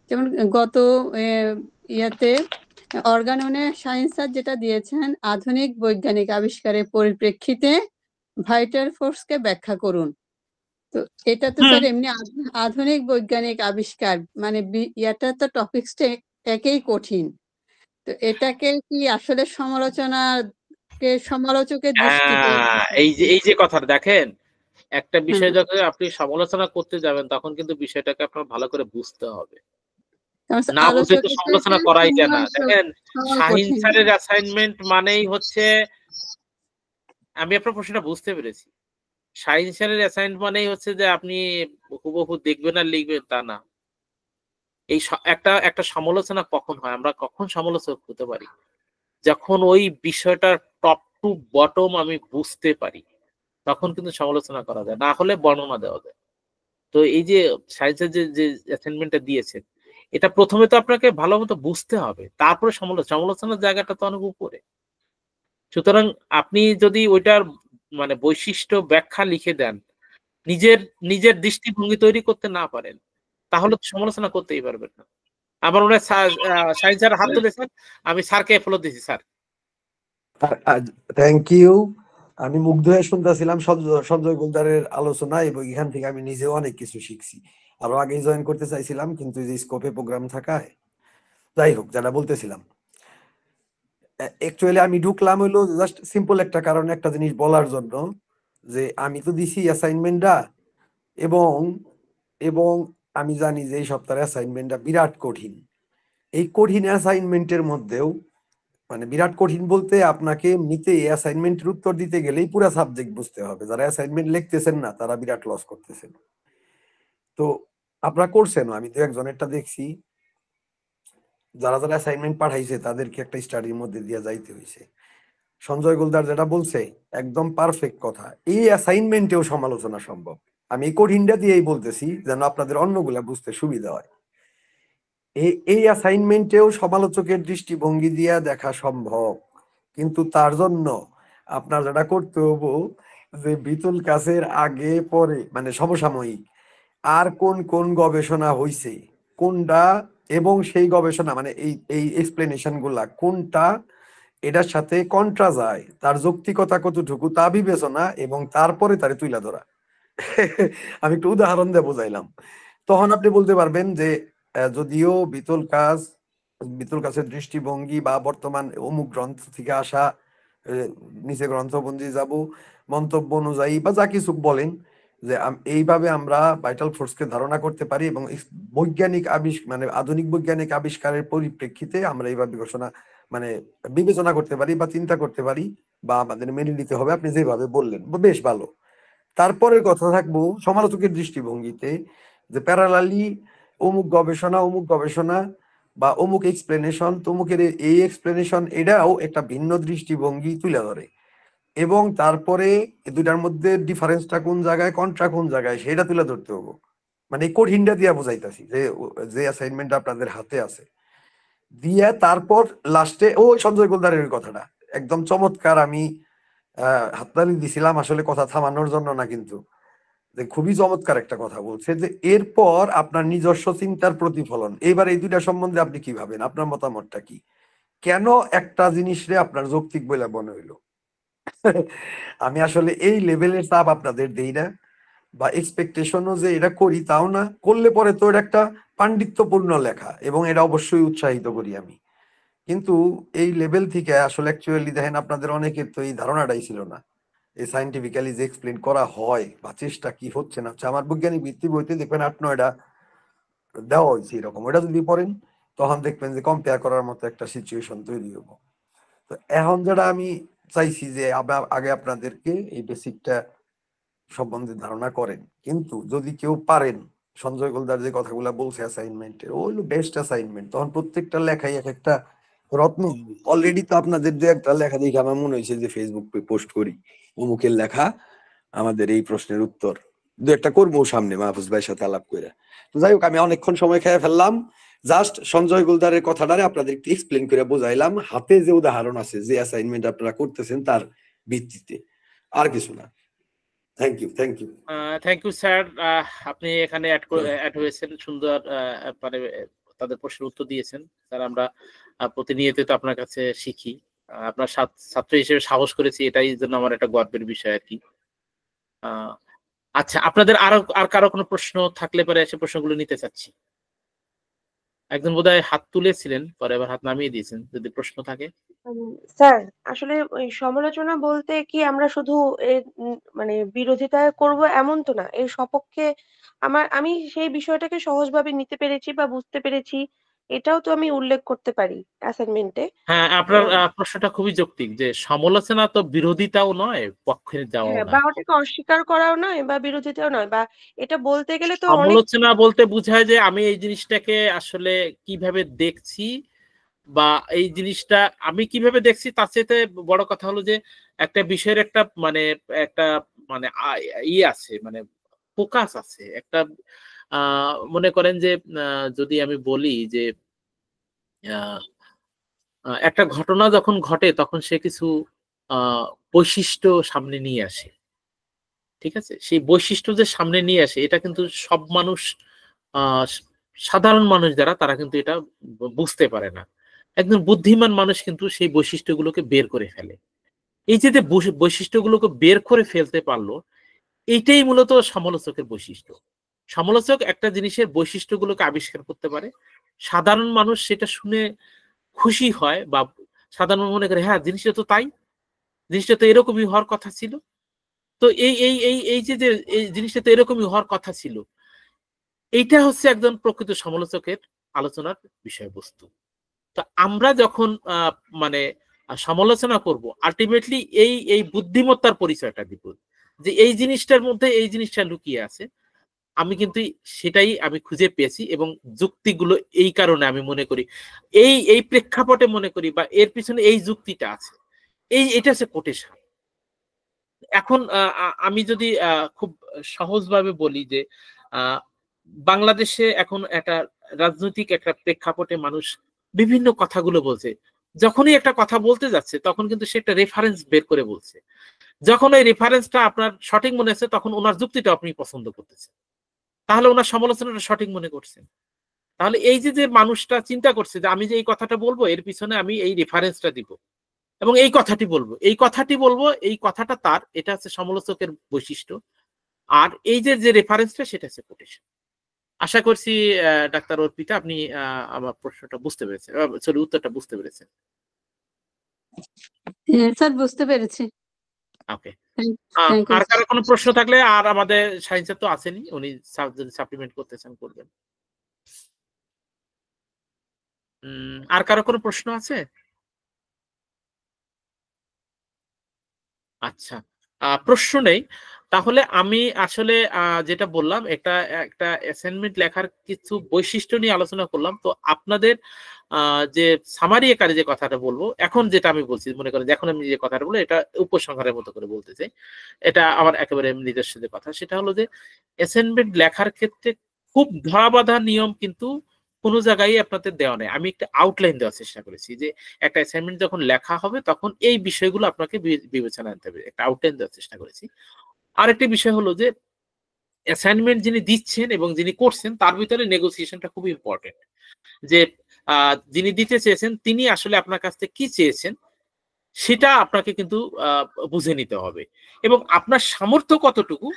যেমন গত ইয়াতে অর্গাননে শাহিন স্যার যেটা দিয়েছেন, আধুনিক বৈজ্ঞানিক আবিষ্কারের পরিপ্রেক্ষিতে ভাইটাল ফোর্সকে ব্যাখ্যা করুন। তো এটা তো স্যার এমনি আধুনিক বৈজ্ঞানিক আবিষ্কার, মানে ইয়াটা তো টপিকসটা একেই কঠিন। তো এটাকে কি আসলে সমালোচকের দৃষ্টিতে এই যে কথা দেখেন, একটা বিষয় যখন আপনি সমালোচনা করতে যাবেন তখন কিন্তু বিষয়টাকে আপনার ভালো করে বুঝতে হবে, না বুঝে তো সমালোচনা করাই যায় না। দেখেন শাহিন স্যারের অ্যাসাইনমেন্ট মানেই হচ্ছে, আমি আপনার প্রশ্নটা বুঝতে পেরেছি, শাহিন স্যারের অ্যাসাইনমেন্ট মানেই হচ্ছে যে আপনি হুবহু দেখবেন আর লিখবেন তা না। এই একটা সমালোচনা কখন হয়, আমরা কখন সমালোচক হতে পারি, যখন ওই বিষয়টার টপ টু বটম আমি বুঝতে পারি, তখন কিন্তু সমালোচনা করা যায়, না হলে বর্ণনা দেওয়া যায়। তো এই যে সায়েন্সের যে অ্যাসাইনমেন্টটা দিয়েছেন, এটা প্রথমে তো আপনাকে ভালো মতো বুঝতে হবে, তারপরে সমালোচনার জায়গাটা তো অনেক উপরে। সুতরাং আপনি যদি ওইটার মানে বৈশিষ্ট্য ব্যাখ্যা লিখে দেন, নিজের দৃষ্টিভঙ্গি তৈরি করতে না পারেন, তাহলে তো সমালোচনা করতেই পারবেন না। আমার মনে হয় শাহিন স্যার হাত তুলেছেন, আমি স্যারকে ফলো দিছি। Sir thank you. আমি মুগ্ধ হয়ে শুনতেছিলাম সঞ্জয় গোলদারের আলোচনা, এবং এখান থেকে আমি নিজেও অনেক কিছু শিখছি। আরো আগে জয়েন করতে চাইছিলাম, কিন্তু যে স্কোপে প্রোগ্রাম থাকায়, যাই হোক, যেটা বলতেছিলাম, অ্যাকচুয়ালি আমি ঢুকলাম হইলো জাস্ট সিম্পল একটা কারণে, একটা জিনিস বলার জন্য, যে আমি তো দিছি অ্যাসাইনমেন্টটা, এবং এবং আমি জানি যে এই সপ্তাহের অ্যাসাইনমেন্টটা বিরাট কঠিন। এই কঠিন অ্যাসাইনমেন্টের মধ্যেও, মানে বিরাট কঠিন বলতে, আপনাকে এমনিতে অ্যাসাইনমেন্টের উত্তর দিতে গেলেই পুরো সাবজেক্ট বুঝতে হবে। যারা অ্যাসাইনমেন্ট লিখতেছেন না, তারা বিরাট লস করতেছেন। তো আপনারা করছেন, আমি দু একজনেরটা দেখছি, যারা যারা অ্যাসাইনমেন্ট পাঠাইছে তাদেরকে একটা স্টাডির মধ্যে দিয়ে যাইতে হয়েছে। সঞ্জয় গোলদার যেটা বলছে একদম পারফেক্ট কথা। এই অ্যাসাইনমেন্টেও সমালোচনা সম্ভব। আমি এই কঠিনটা দিয়েই বলতেছি যেন আপনাদের অন্যগুলা বুঝতে সুবিধা হয়। এই অ্যাসাইনমেন্টেও সমালোচকের দৃষ্টিভঙ্গি দিয়ে দেখা সম্ভব, কিন্তু তার জন্য আপনার যেটা করতে হবো, যে বিতুল কাছের আগে পরে, মানে সমসাময়িক আর কোন কোন গবেষণা হইছে, কোনটা, এবং সেই গবেষণা মানে এই এক্সপ্লেনেশন গুলা কোনটা এটার সাথে কন্ট্রা যায়, তার যৌক্তিকতা কতটুকু তা বিবেচনা, এবং তারপরে তারে তুইলা ধরা। আমি একটু উদাহরণ দিয়ে বোঝাইলাম, তখন আপনি বলতে পারবেন যে যদিও বিতুল কাছের দৃষ্টিভঙ্গি বা বর্তমান অমুক গ্রন্থ থেকে আসা, নিচে গ্রন্থবন্ধি যাব, মন্তব্য অনুযায়ী বা যা কিছু বলেন, যে এইভাবে আমরা ভাইটাল ফোর্সকে ধারণা করতে পারি, এবং বৈজ্ঞানিক মানে আধুনিক বৈজ্ঞানিক আবিষ্কারের পরিপ্রেক্ষিতে আমরা এইভাবে মানে বিবেচনা করতে পারি বা চিন্তা করতে পারি, বা আমাদের মেনে নিতে হবে। আপনি যেভাবে বললেন বেশ ভালো। তারপরের কথা থাকবো সমালোচকের দৃষ্টিভঙ্গিতে, যে প্যারালালি অমুক গবেষণা বা অমুক এক্সপ্লেনেশন, তমুকের এই এক্সপ্লেনেশন, এটাও একটা ভিন্ন দৃষ্টিভঙ্গি তুলে ধরে, এবং তারপরে এই দুইটার মধ্যে ডিফারেন্সটা কোন জায়গায়, কন্ট্রা কোন জায়গায়, সেটা তুলে ধরতে হবো। মানে এই কঠিনটা দিয়া বোঝাইতেছি, যে অ্যাসাইনমেন্ট আপনাদের হাতে আছে দিয়া, তারপর লাস্টে সঞ্জয় গোলদারের কথাটা একদম চমৎকার। আমি হাততালি দিছিলাম আসলে কথা থামানোর জন্য না, কিন্তু যে খুবই চমৎকার একটা কথা বলছে, যে এরপর আপনার নিজস্ব চিন্তার প্রতিফলন। এবার এই দুইটা সম্বন্ধে আপনি কি ভাবেন, আপনার মতামতটা কি? কেন একটা জিনিসরে আপনার যৌক্তিক বলে মনে হইলো? আমি আসলে এই লেভেলের চাপ আপনাদের দেই না, বা এক্সপেকটেশনও যে এটা করি তাও না। করলে পরে তো এটা একটা পাণ্ডিত্যপূর্ণ লেখা, এবং এটা অবশ্যই উৎসাহিত করি আমি, কিন্তু এই লেভেল থেকে আসলে অ্যাকচুয়ালি দেখেন, আপনাদের অনেকের তো এই ধারণাটাই ছিল না, এই সাইন্টিফিক্যালি যে এক্সপ্লেন করা হয় বা চেষ্টা কি হচ্ছে না হচ্ছে। আমার বৈজ্ঞানিক ভিত্তি বইতে দেখবেন 8-9টা দেওয়া হয়েছে এরকম, ওটা যদি পড়েন তখন দেখবেন যে কম্পেয়ার করার মতো একটা সিচুয়েশন তৈরি হবো। তো এখন যেটা আমি চাইছি, যে আগে আপনাদেরকে এই বেসিকটা সম্বন্ধে ধারণা করেন, কিন্তু যদি কেউ পারেন, সঞ্জয় গোলদার যে কথাগুলা বলছে অ্যাসাইনমেন্টের, ও হলো বেস্ট অ্যাসাইনমেন্ট, তখন প্রত্যেকটা লেখাই এক একটা রত্ন। অলরেডি তো আপনাদের যে একটা লেখা দেখে আমার মনে হয়েছে যে ফেসবুক পোস্ট করি, অমুকের লেখা আমাদের এই প্রশ্নের উত্তর, দু একটা করবো সামনে মাহফুজ ভাইয়ের সাথে আলাপ করে। তো যাই হোক, আমি অনেকক্ষণ সময় খেয়ে ফেললাম। জাস্ট সঞ্জয় গোলদারের কথাটারে আপনাদের একটু এক্সপ্লেন করে বোঝাইলাম, হাতে যে উদাহরণ আছে, যে অ্যাসাইনমেন্ট আপনারা করতেছেন তার ভিত্তিতে, আর কিছু না। Thank you thank you sir. আপনি এখানে অ্যাড হয়েছেন, সুন্দর মানে তাদের প্রশ্নের উত্তর দিয়েছেন স্যার। আমরা প্রতিনিয়ত তো আপনার কাছে শিখি, আপনার ছাত্র হিসেবে সাহস করেছি, এটাই জন্য আমার একটা গর্বের বিষয় আর কি। আচ্ছা, আপনাদের আর কারো কোনো প্রশ্ন থাকলে পরে এসে প্রশ্নগুলো নিতে চাচ্ছি। একজন বোধহয় হাত তুলেছিলেন, পরে আবার হাত নামিয়ে দিয়েছেন, যদি প্রশ্ন থাকে। স্যার, আসলে ওই সমালোচনা বলতে কি আমরা শুধু এর মানে বিরোধিতা করব এমন তো না, এর সপক্ষে আমি সেই বিষয়টাকে সহজভাবে নিতে পেরেছি বা বুঝতে পেরেছি, এটাও তো আমি উল্লেখ করতে পারি অ্যাসাইনমেন্টে। হ্যাঁ, আপনার প্রশ্নটা খুবই যৌক্তিক, যে সমালোচনা তো বিরোধিতাও নয়, পক্ষে যাওয়াও হ্যাঁ, নয়। বা ওটাকে অস্বীকার করাও নয় বা বিরোধিতাও নয়, বা এটা বলতে গেলে তো অনেক সমালোচনা বলতে বোঝায় যে আমি এই জিনিসটাকে আসলে কিভাবে দেখছি, বা এই জিনিসটা আমি কিভাবে দেখছি, তার চাইতে বড় কথা হলো যে একটা বিষয়ের একটা মানে ই আছে, মানে ফোকাস আছে একটা। মনে করেন যে যদি আমি বলি যে একটা ঘটনা যখন ঘটে, তখন সে কিছু বৈশিষ্ট্য সামনে নিয়ে আসে, ঠিক আছে? সেই বৈশিষ্ট্য যে সামনে নিয়ে আসে, এটা কিন্তু সব মানুষ সাধারণ মানুষ যারা তারা কিন্তু এটা বুঝতে পারে না। একজন বুদ্ধিমান মানুষ কিন্তু সেই বৈশিষ্ট্যগুলোকে বের করে ফেলে। এই যে বৈশিষ্ট্যগুলোকে বের করে ফেলতে পারলো, এইটাই মূলত সমালোচকের বৈশিষ্ট্য। সমালোচক একটা জিনিসের বৈশিষ্ট্যগুলোকে আবিষ্কার করতে পারে, সাধারণ মানুষ সেটা শুনে খুশি হয় বা সাধারণ মনে করে হ্যাঁ জিনিসটা তো তাই, জিনিসটা তো এরকমই হওয়ার কথা ছিল। তো এই যে এই জিনিসটা তো এরকমই হওয়ার কথা ছিল, এইটা হচ্ছে একজন প্রকৃত সমালোচকের আলোচনার বিষয়বস্তু। তো আমরা যখন মানে সমালোচনা করব, আলটিমেটলি এই বুদ্ধিমত্তার পরিচয়টা দিব যে এই জিনিসটার মধ্যে এই জিনিসটা লুকিয়ে আছে। আমি কিন্তু সেটাই আমি খুঁজে পেয়েছি, এবং যুক্তিগুলো এই কারণে আমি মনে করি এই প্রেক্ষাপটে মনে করি বা এর পিছনে এই যুক্তিটা আছে, এটা হচ্ছে কোটেশন। এখন আমি যদি খুব সহজভাবে বলি যে বাংলাদেশে এখন একটা রাজনৈতিক একটা প্রেক্ষাপটে মানুষ বিভিন্ন কথাগুলো বলছে। যখনই একটা কথা বলতে যাচ্ছে তখন কিন্তু সে একটা রেফারেন্স বের করে বলছে। যখন ওই রেফারেন্সটা আপনার সঠিক মনে হচ্ছে তখন ওনার যুক্তিটা আপনি পছন্দ করতেছেন, তাহলে ওনার সমালোচনাটা সঠিক মনে করছেন। তাহলে এই যে মানুষটা চিন্তা করছে যে আমি যে এই কথাটা বলবো এর পিছনে আমি এই রেফারেন্সটা দিব এবং এই কথাটি বলবো, এই কথাটা তার, এটা হচ্ছে সমালোচকের বৈশিষ্ট্য। আর এই যে রেফারেন্সটা সেটা হচ্ছে কোটেশন। আশা করছি ডাক্তার অর্পিতা আপনি আমার প্রশ্নটা বুঝতে পেরেছেন, সরি উত্তরটা বুঝতে পেরেছেন। হ্যাঁ স্যার, বুঝতে পেরেছি। ওকে, থ্যাংক ইউ আর কারো কোনো প্রশ্ন থাকলে, আর আমাদের সায়েন্সের তো আছেনই, উনি যদি সাপ্লিমেন্ট করতে চান করবেন। আর কারো কোনো প্রশ্ন আছে? আচ্ছা, প্রশ্ন নেই। তাহলে আমি আসলে যেটা বললাম একটা একটা অ্যাসাইনমেন্ট লেখার কিছু বৈশিষ্ট্য নিয়ে আলোচনা করলাম। তো আপনাদের যে সামারি আকারে যে কথাটা বলবো, এখন যেটা আমি বলছি, মনে করেন এখন আমি যে কথাটা বলবো এটা উপসংহারের মতো করে বলতে চাই। এটা আমার একেবারে নিজস্ব যে কথা, সেটা হলো যে অ্যাসাইনমেন্ট লেখার ক্ষেত্রে খুব ধরাবাঁধা নিয়ম কিন্তু কোনো জায়গায় আপনাদের দেওয়া নেই। আমি একটা আউটলাইন দেওয়ার চেষ্টা করেছি যে একটা অ্যাসাইনমেন্ট যখন লেখা হবে তখন এই বিষয়গুলো আপনাকে বিবেচনা আনতে হবে, একটা আউটলাইন দেওয়ার চেষ্টা করেছি। আরেকটি বিষয় হলো যে অ্যাসাইনমেন্ট যিনি দিচ্ছেন এবং যিনি করছেন তার ভিতরে নেগোসিয়েশনটা খুব ইম্পর্টেন্ট। যে যিনি দিতে চেয়েছেন তিনি আসলে আপনার কাছ থেকে কি চেয়েছেন সেটা আপনাকে কিন্তু বুঝে নিতে হবে, এবং আপনার সামর্থ্য কতটুকু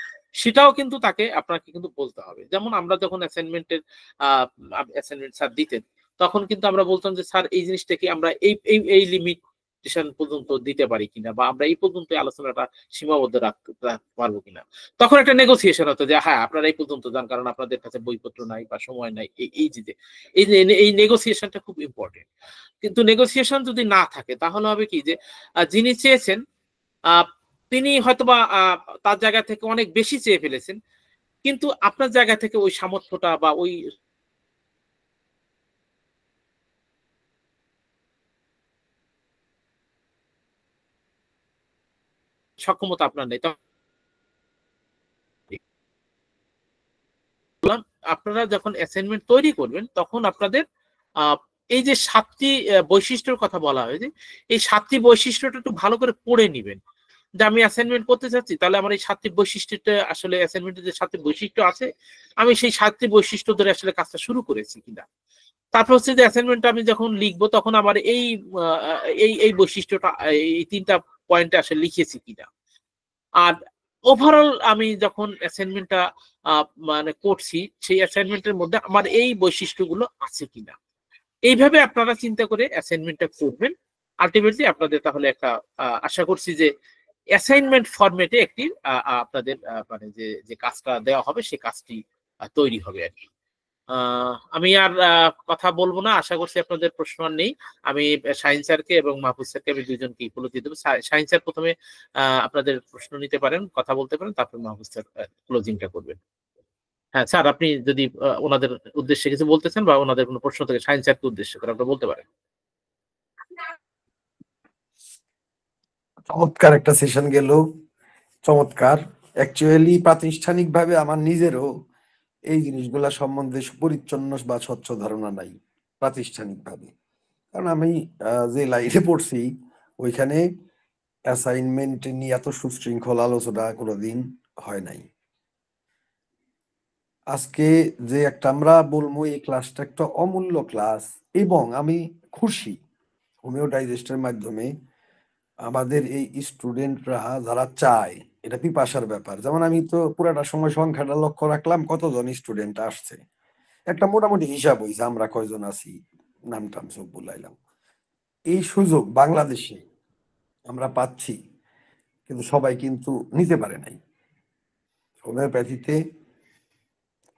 সেটাও কিন্তু আপনাকে কিন্তু বলতে হবে। যেমন আমরা যখন অ্যাসাইনমেন্ট স্যার দিতেন তখন কিন্তু আমরা বলতাম যে স্যার এই জিনিসটা কি আমরা এই লিমিটেশন পর্যন্ত দিতে পারি কিনা, বা আমরা এই পর্যন্ত আলোচনাটা সীমাবদ্ধ রাখতে পারবো কিনা। তখন একটা নেগোসিয়েশন হতো যে হ্যাঁ আপনারা এই পর্যন্ত যান, কারণ আপনাদের কাছে বইপত্র নাই বা সময় নাই। এই নেগোসিয়েশনটা খুব ইম্পর্টেন্ট। কিন্তু নেগোসিয়েশন যদি না থাকে তাহলে হবে কি যে যিনি চেয়েছেন তিনি হয়তোবা তার জায়গা থেকে অনেক বেশি চেয়ে ফেলেছেন, কিন্তু আপনার জায়গা থেকে ওই সামর্থ্যটা বা ওই সক্ষমতা আপনার নেই। আপনারা যখন অ্যাসাইনমেন্ট তৈরি করবেন তখন আপনাদের এই যে 7টি বৈশিষ্ট্যের কথা বলা হয়েছে, এই 7টি বৈশিষ্ট্যটা একটু ভালো করে পড়ে নিবেন। যে আমি অ্যাসাইনমেন্ট করতে চাচ্ছি, তাহলে আমার এই 7টি বৈশিষ্ট্যটা আসলে অ্যাসাইনমেন্টের যে 7টি বৈশিষ্ট্য আছে আমি সেই 7টি বৈশিষ্ট্য ধরে আসলে কাজটা শুরু করেছি কিনা। তারপর হচ্ছে যে অ্যাসাইনমেন্টটা আমি যখন লিখবো তখন আমার এই বৈশিষ্ট্যটা এই 3টা পয়েন্টে আসলে লিখেছি কিনা। আর ওভারঅল আমি যখন অ্যাসাইনমেন্টটা মানে করছি সেই অ্যাসাইনমেন্টের মধ্যে আমার এই বৈশিষ্ট্যগুলো আছে কিনা। এইভাবে আপনারা চিন্তা করে অ্যাসাইনমেন্টটা করবেন। আলটিমেটলি আপনাদের তাহলে একটা আশা করছি যে অ্যাসাইনমেন্ট ফরম্যাটে একটি আপনাদের মানে যে কাজটা দেওয়া হবে সেই কাজটি তৈরি হবে আর কি। আমি আর কথা বলবো না, আশা করছি আপনাদের প্রশ্ন আর নেই। আমি শাহিন স্যারকে এবং মাহফুজ স্যারকে আমি দুইজনকে ইকুলো দিয়ে দেবো। শাহিন স্যার প্রথমে আপনাদের প্রশ্ন নিতে পারেন, কথা বলতে পারেন, তারপর মাহফুজ স্যার ক্লোজিংটা করবেন। হ্যাঁ স্যার, আপনি যদি ওনাদের উদ্দেশ্যে কিছু বলতে চান বা ওনাদের কোনো প্রশ্ন থেকে শাহিন স্যারকে উদ্দেশ্য করে আপনি বলতে পারেন। চমৎকার একটা সেশন গেল, চমৎকার। অ্যাকচুয়ালি প্রাতিষ্ঠানিকভাবে আমার নিজেরও এই জিনিসগুলা সম্বন্ধে পরিচ্ছন্ন বা স্বচ্ছ ধারণা নাই প্রাতিষ্ঠানিকভাবে। কারণ আমি যে লাইনে পড়ছি ওইখানে অ্যাসাইনমেন্ট নিয়ে এত সুশৃঙ্খল আলোচনা কোনোদিন হয় নাই। আজকে যে একটা আমরা বলবো এই ক্লাসটা একটা অমূল্য ক্লাস, এবং আমি খুশি হোমিও ডাইজেস্টের মাধ্যমে আমাদের এই স্টুডেন্টরা যারা চায়, এটা পিপাসার ব্যাপার। যেমন আমি তো পুরাটা সময় সংখ্যাটা লক্ষ্য রাখলাম কতজন স্টুডেন্ট আসছে, একটা মোটামুটি হিসাব হয়েছে আমরা কয়জন আছি, নাম টাম সব বলাইলাম। এই সুযোগ বাংলাদেশে আমরা পাচ্ছি, কিন্তু সবাই কিন্তু নিতে পারে নাই।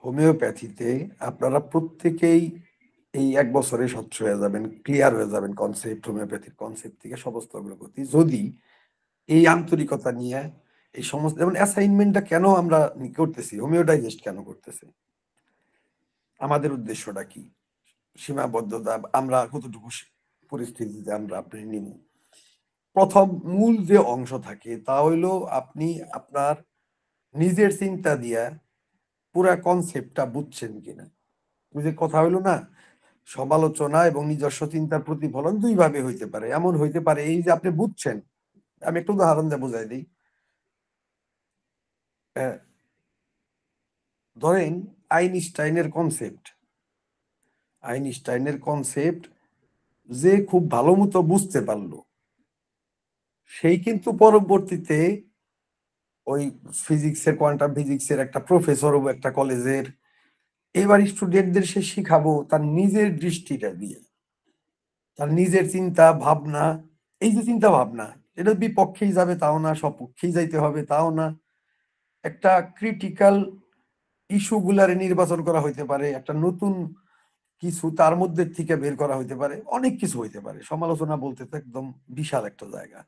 হোমিওপ্যাথিতে আপনারা প্রত্যেকেই এই 1 বছরে স্বচ্ছ হয়ে যাবেন, ক্লিয়ার হয়ে যাবেন কনসেপ্ট, হোমিওপ্যাথির কনসেপ্ট থেকে সমস্ত অগ্রগতি, যদি এই আন্তরিকতা নিয়ে এই সমস্ত, যেমন অ্যাসাইনমেন্টটা কেন আমরা করতেছি, হোমিও ডাইজেস্ট কেন করতেছে, আমাদের উদ্দেশ্যটা কি, সীমাবদ্ধতা, আমরা কতটুকু পরিস্থিতিতে আমরা আপনি নিব। প্রথম মূল যে অংশ থাকে তা হইলো আপনি আপনার নিজের চিন্তা দিয়া পুরা কনসেপ্টটা বুঝছেন কিনা। বুঝে কথা হইলো না, সমালোচনা এবং নিজস্ব চিন্তার প্রতিফলন দুই ভাবে হইতে পারে। এমন হইতে পারে এই যে আপনি বুঝছেন, আমি একটু উদাহরণ দিয়ে বোঝাই দিই। ধরেন আইনস্টাইনের কনসেপ্ট যে খুব ভালো মতো বুঝতে পারলো, সেই কিন্তু পরবর্তীতে ওই ফিজিক্সের, কোয়ান্টাম ফিজিক্সের একটা প্রফেসর ও একটা কলেজের, এবার স্টুডেন্টদের সে শিখাবো তার নিজের দৃষ্টিটা দিয়ে, তার নিজের চিন্তা ভাবনা। এই যে চিন্তা ভাবনা, এটা বিপক্ষেই যাবে তাও না, সপক্ষেই যাইতে হবে তাও না, একটা ক্রিটিক্যাল ইস্যু গুলারে নির্বাচন করা হইতে পারে, একটা নতুন কিছু তার মধ্যে থেকে বের করা হইতে পারে, অনেক কিছু হইতে পারে। সমালোচনা বলতে তো একদম বিশাল একটা জায়গা,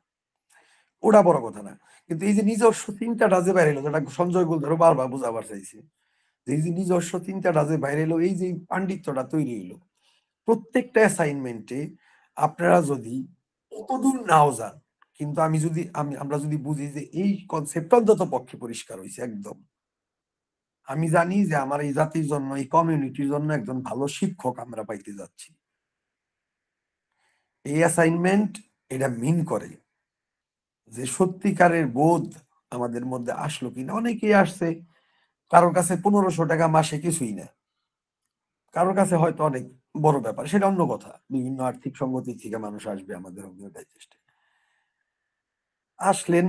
ওটা বড় কথা না। কিন্তু এই যে নিজস্ব চিন্তাটা যে বাইরে এলো, যেটা সঞ্জয় গুলধারও বারবার বোঝাবার চাইছে, এই যে নিজস্ব চিন্তাটা যে বাইরে এলো, এই যে পাণ্ডিত্যটা তৈরি হইলো, প্রত্যেকটা অ্যাসাইনমেন্টে আপনারা যদি কতদূর নাও যান, কিন্তু আমরা যদি বুঝি যে এই কনসেপ্ট অন্তত পক্ষে পরিষ্কার হয়েছে একদম, আমি জানি যে আমার এই জাতির জন্য, এই কমিউনিটির জন্য একজন ভালো শিক্ষক আমরা পাইতে যাচ্ছি। এই অ্যাসাইনমেন্ট এটা মিন করে যে সত্যিকারের বোধ আমাদের মধ্যে আসলো কিনা। অনেকেই আসছে, কারোর কাছে 1500 টাকা মাসে কিছুই না, কারোর কাছে হয়তো অনেক বড় ব্যাপার, সেটা অন্য কথা। বিভিন্ন আর্থিক সঙ্গতি থেকে মানুষ আসবে আমাদের হোমিও ডাইজেস্টে। আসলেন,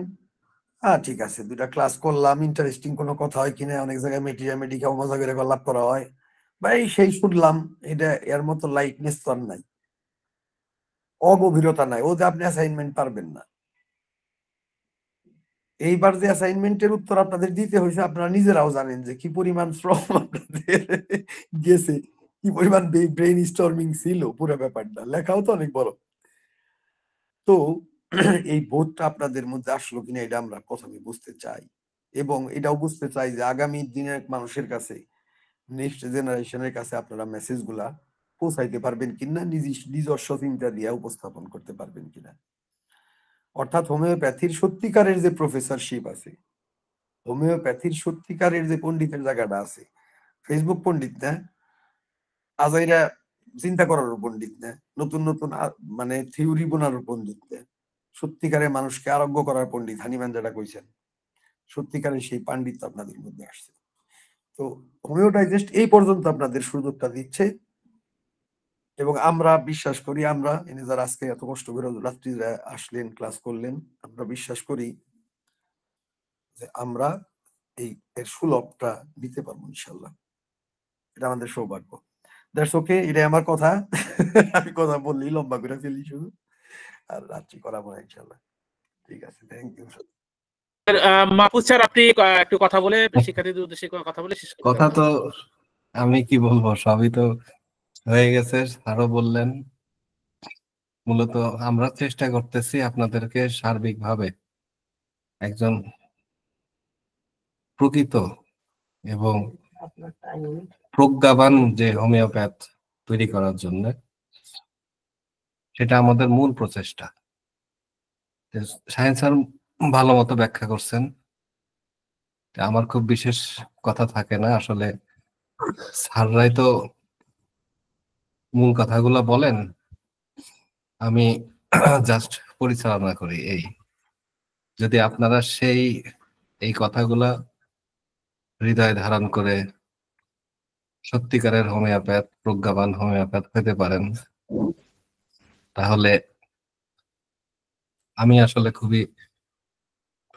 ঠিক আছে, 2টা ক্লাস করলাম, ইন্টারেস্টিং কোনো কথা হয় কিনা, অনেক জায়গায় মেডিকেল মজা করে লাভ করা হয়, বা এই সেই শুনলাম, এটা এর মতো লাইটনেস তো আর নাই, অগভীরতা নাই, ও যে আপনি অ্যাসাইনমেন্ট পারবেন না। এইবার যে অ্যাসাইনমেন্টের উত্তর আপনাদের দিতে হয়েছে, আপনারা নিজেরাও জানেন যে কি পরিমাণ শ্রম আপনাদের গেছে, কি পরিমাণ ব্রেইন স্টর্মিং ছিল পুরো ব্যাপারটা, লেখাও তো অনেক বড়। তো এই বোধটা আপনাদের মধ্যে আসলো কিনা, এটা আমরা প্রথমে বুঝতে চাই, এবং এটাও বুঝতে চাই যে আগামী দিনের মানুষের কাছে, নেক্সট জেনারেশনের কাছে আপনারা মেসেজ গুলা পৌঁছাইতে পারবেন কিনা, নিজস্ব চিন্তা দিয়ে উপস্থাপন করতে পারবেন কিনা। অর্থাৎ হোমিওপ্যাথির সত্যিকারের যে প্রফেসরশিপ আছে, হোমিওপ্যাথির সত্যিকারের যে পণ্ডিতের জায়গাটা আছে, ফেসবুক পণ্ডিত না, আজাইরা চিন্তা করার পণ্ডিত না, নতুন নতুন মানে থিওরি বোনার পণ্ডিত না, সত্যিকারের মানুষকে আরোগ্য করার পণ্ডিত, হানিম্যান যেটা কইছেন, সত্যিকারের সেই পাণ্ডিত্য আপনাদের মধ্যে আসছে। তো হোমিও ডাইজেস্ট এই পর্যন্ত আপনাদের সুযোগটা দিচ্ছে, এবং আমরা বিশ্বাস করি, আমরা এনে যারা আজকে এত কষ্ট করে রাত্রি আসলেন, ক্লাস করলেন, আমরা বিশ্বাস করি যে আমরা এর সুলভটা দিতে পারবো ইনশাল্লাহ। এটা আমাদের সৌভাগ্য। দ্যাটস ওকে, এটাই আমার কথা। আমি কথা বললেই লম্বা করে ফেলি শুধু, আর রাত্রি করাবো না ইনশাল্লাহ। ঠিক আছে, থ্যাংক ইউ। মাহফুজ স্যার, আপনি একটু কথা বলে শিক্ষার্থীদের উদ্দেশ্যে কথা বলে শেষ করতে কথা তো আমি কি বলবো, সবই তো হয়ে গেছে, আরো বললেন। মূলত আমরা চেষ্টা করতেছি আপনাদেরকে সার্বিকভাবে একজন প্রকৃত এবং প্রজ্ঞাবান যে হোমিওপ্যাথ তৈরি করার জন্য, সেটা আমাদের মূল প্রচেষ্টা। সায়েন্স স্যার ভালো মতো ব্যাখ্যা করছেন, আমার খুব বিশেষ কথা থাকে না আসলে, স্যাররাই তো মূল কথাগুলো বলেন, আমি জাস্ট পরিচালনা করি। এই যদি আপনারা এই কথাগুলা হৃদয়ে ধারণ করে সত্যিকারের হোমিওপ্যাথ, প্রজ্ঞাবান হোমিওপ্যাথ হতে পারেন, তাহলে আমি আসলে খুবই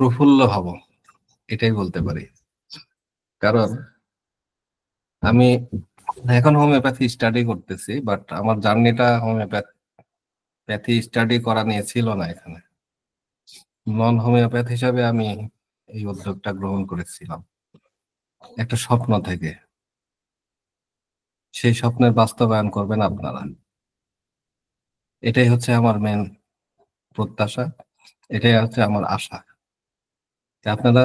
প্রফুল্ল হব, এটাই বলতে পারি। কারণ আমি এখন হোমিওপ্যাথি স্টাডি করতেছি, বাট আমার জার্নিটা হোমিওপ্যাথি স্টাডি করা নিয়ে ছিল না। এখানে নন হোমিওপ্যাথ হিসাবে আমি এই উদ্যোগটা গ্রহণ করেছিলাম একটা স্বপ্ন থেকে। সেই স্বপ্নের বাস্তবায়ন করবেন আপনারা, এটাই হচ্ছে আমার মেন প্রত্যাশা, এটাই হচ্ছে আমার আশা। আপনারা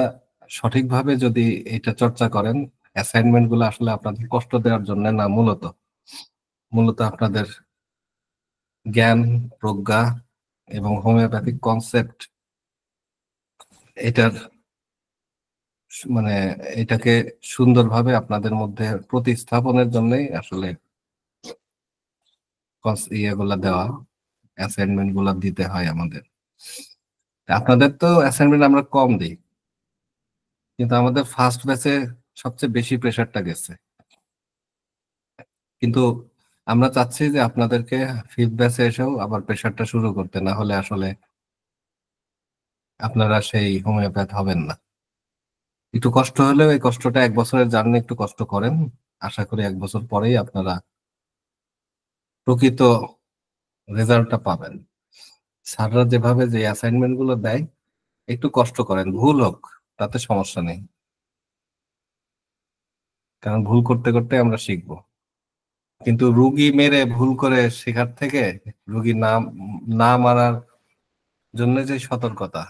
সঠিকভাবে যদি এটা চর্চা করেন, অ্যাসাইনমেন্ট গুলো আসলে আপনাদের কষ্ট দেওয়ার জন্য না, মূলত আপনাদের জ্ঞান, প্রজ্ঞা এবং হোমিওপ্যাথিক কনসেপ্ট এটার মানে এটাকে সুন্দরভাবে আপনাদের মধ্যে প্রতিস্থাপনের জন্যই আসলে ইয়েগুলা দেওয়া, অ্যাসাইনমেন্ট গুলা দিতে হয় আমাদের। আপনাদের তো অ্যাসাইনমেন্ট আমরা কম দিই, কিন্তু আমাদের ফার্স্ট ব্যাচে সবচেয়ে বেশি প্রেশারটা গেছে। কিন্তু আমরা চাচ্ছি যে আপনাদেরকে ফিফথ ব্যাচে এসেও আবার প্রেশারটা শুরু করতে, না হলে আসলে আপনারা সেই হোমিওপ্যাথ হবেন না। একটু কষ্ট হলেও এই কষ্টটা 1 বছরের জার্নি একটু কষ্ট করেন, আশা করি 1 বছর পরেই আপনারা প্রকৃত রেজাল্টটা পাবেন। স্যাররা যেভাবে যে অ্যাসাইনমেন্ট গুলো দেয়, একটু কষ্ট করেন, ভুল হোক তাতে সমস্যা নেই, কারণ ভুল করতে করতে আমরা শিখবো। কিন্তু রুগী মেরে ভুল করে শেখার থেকে রুগী না মারার জন্য যে সতর্কতা,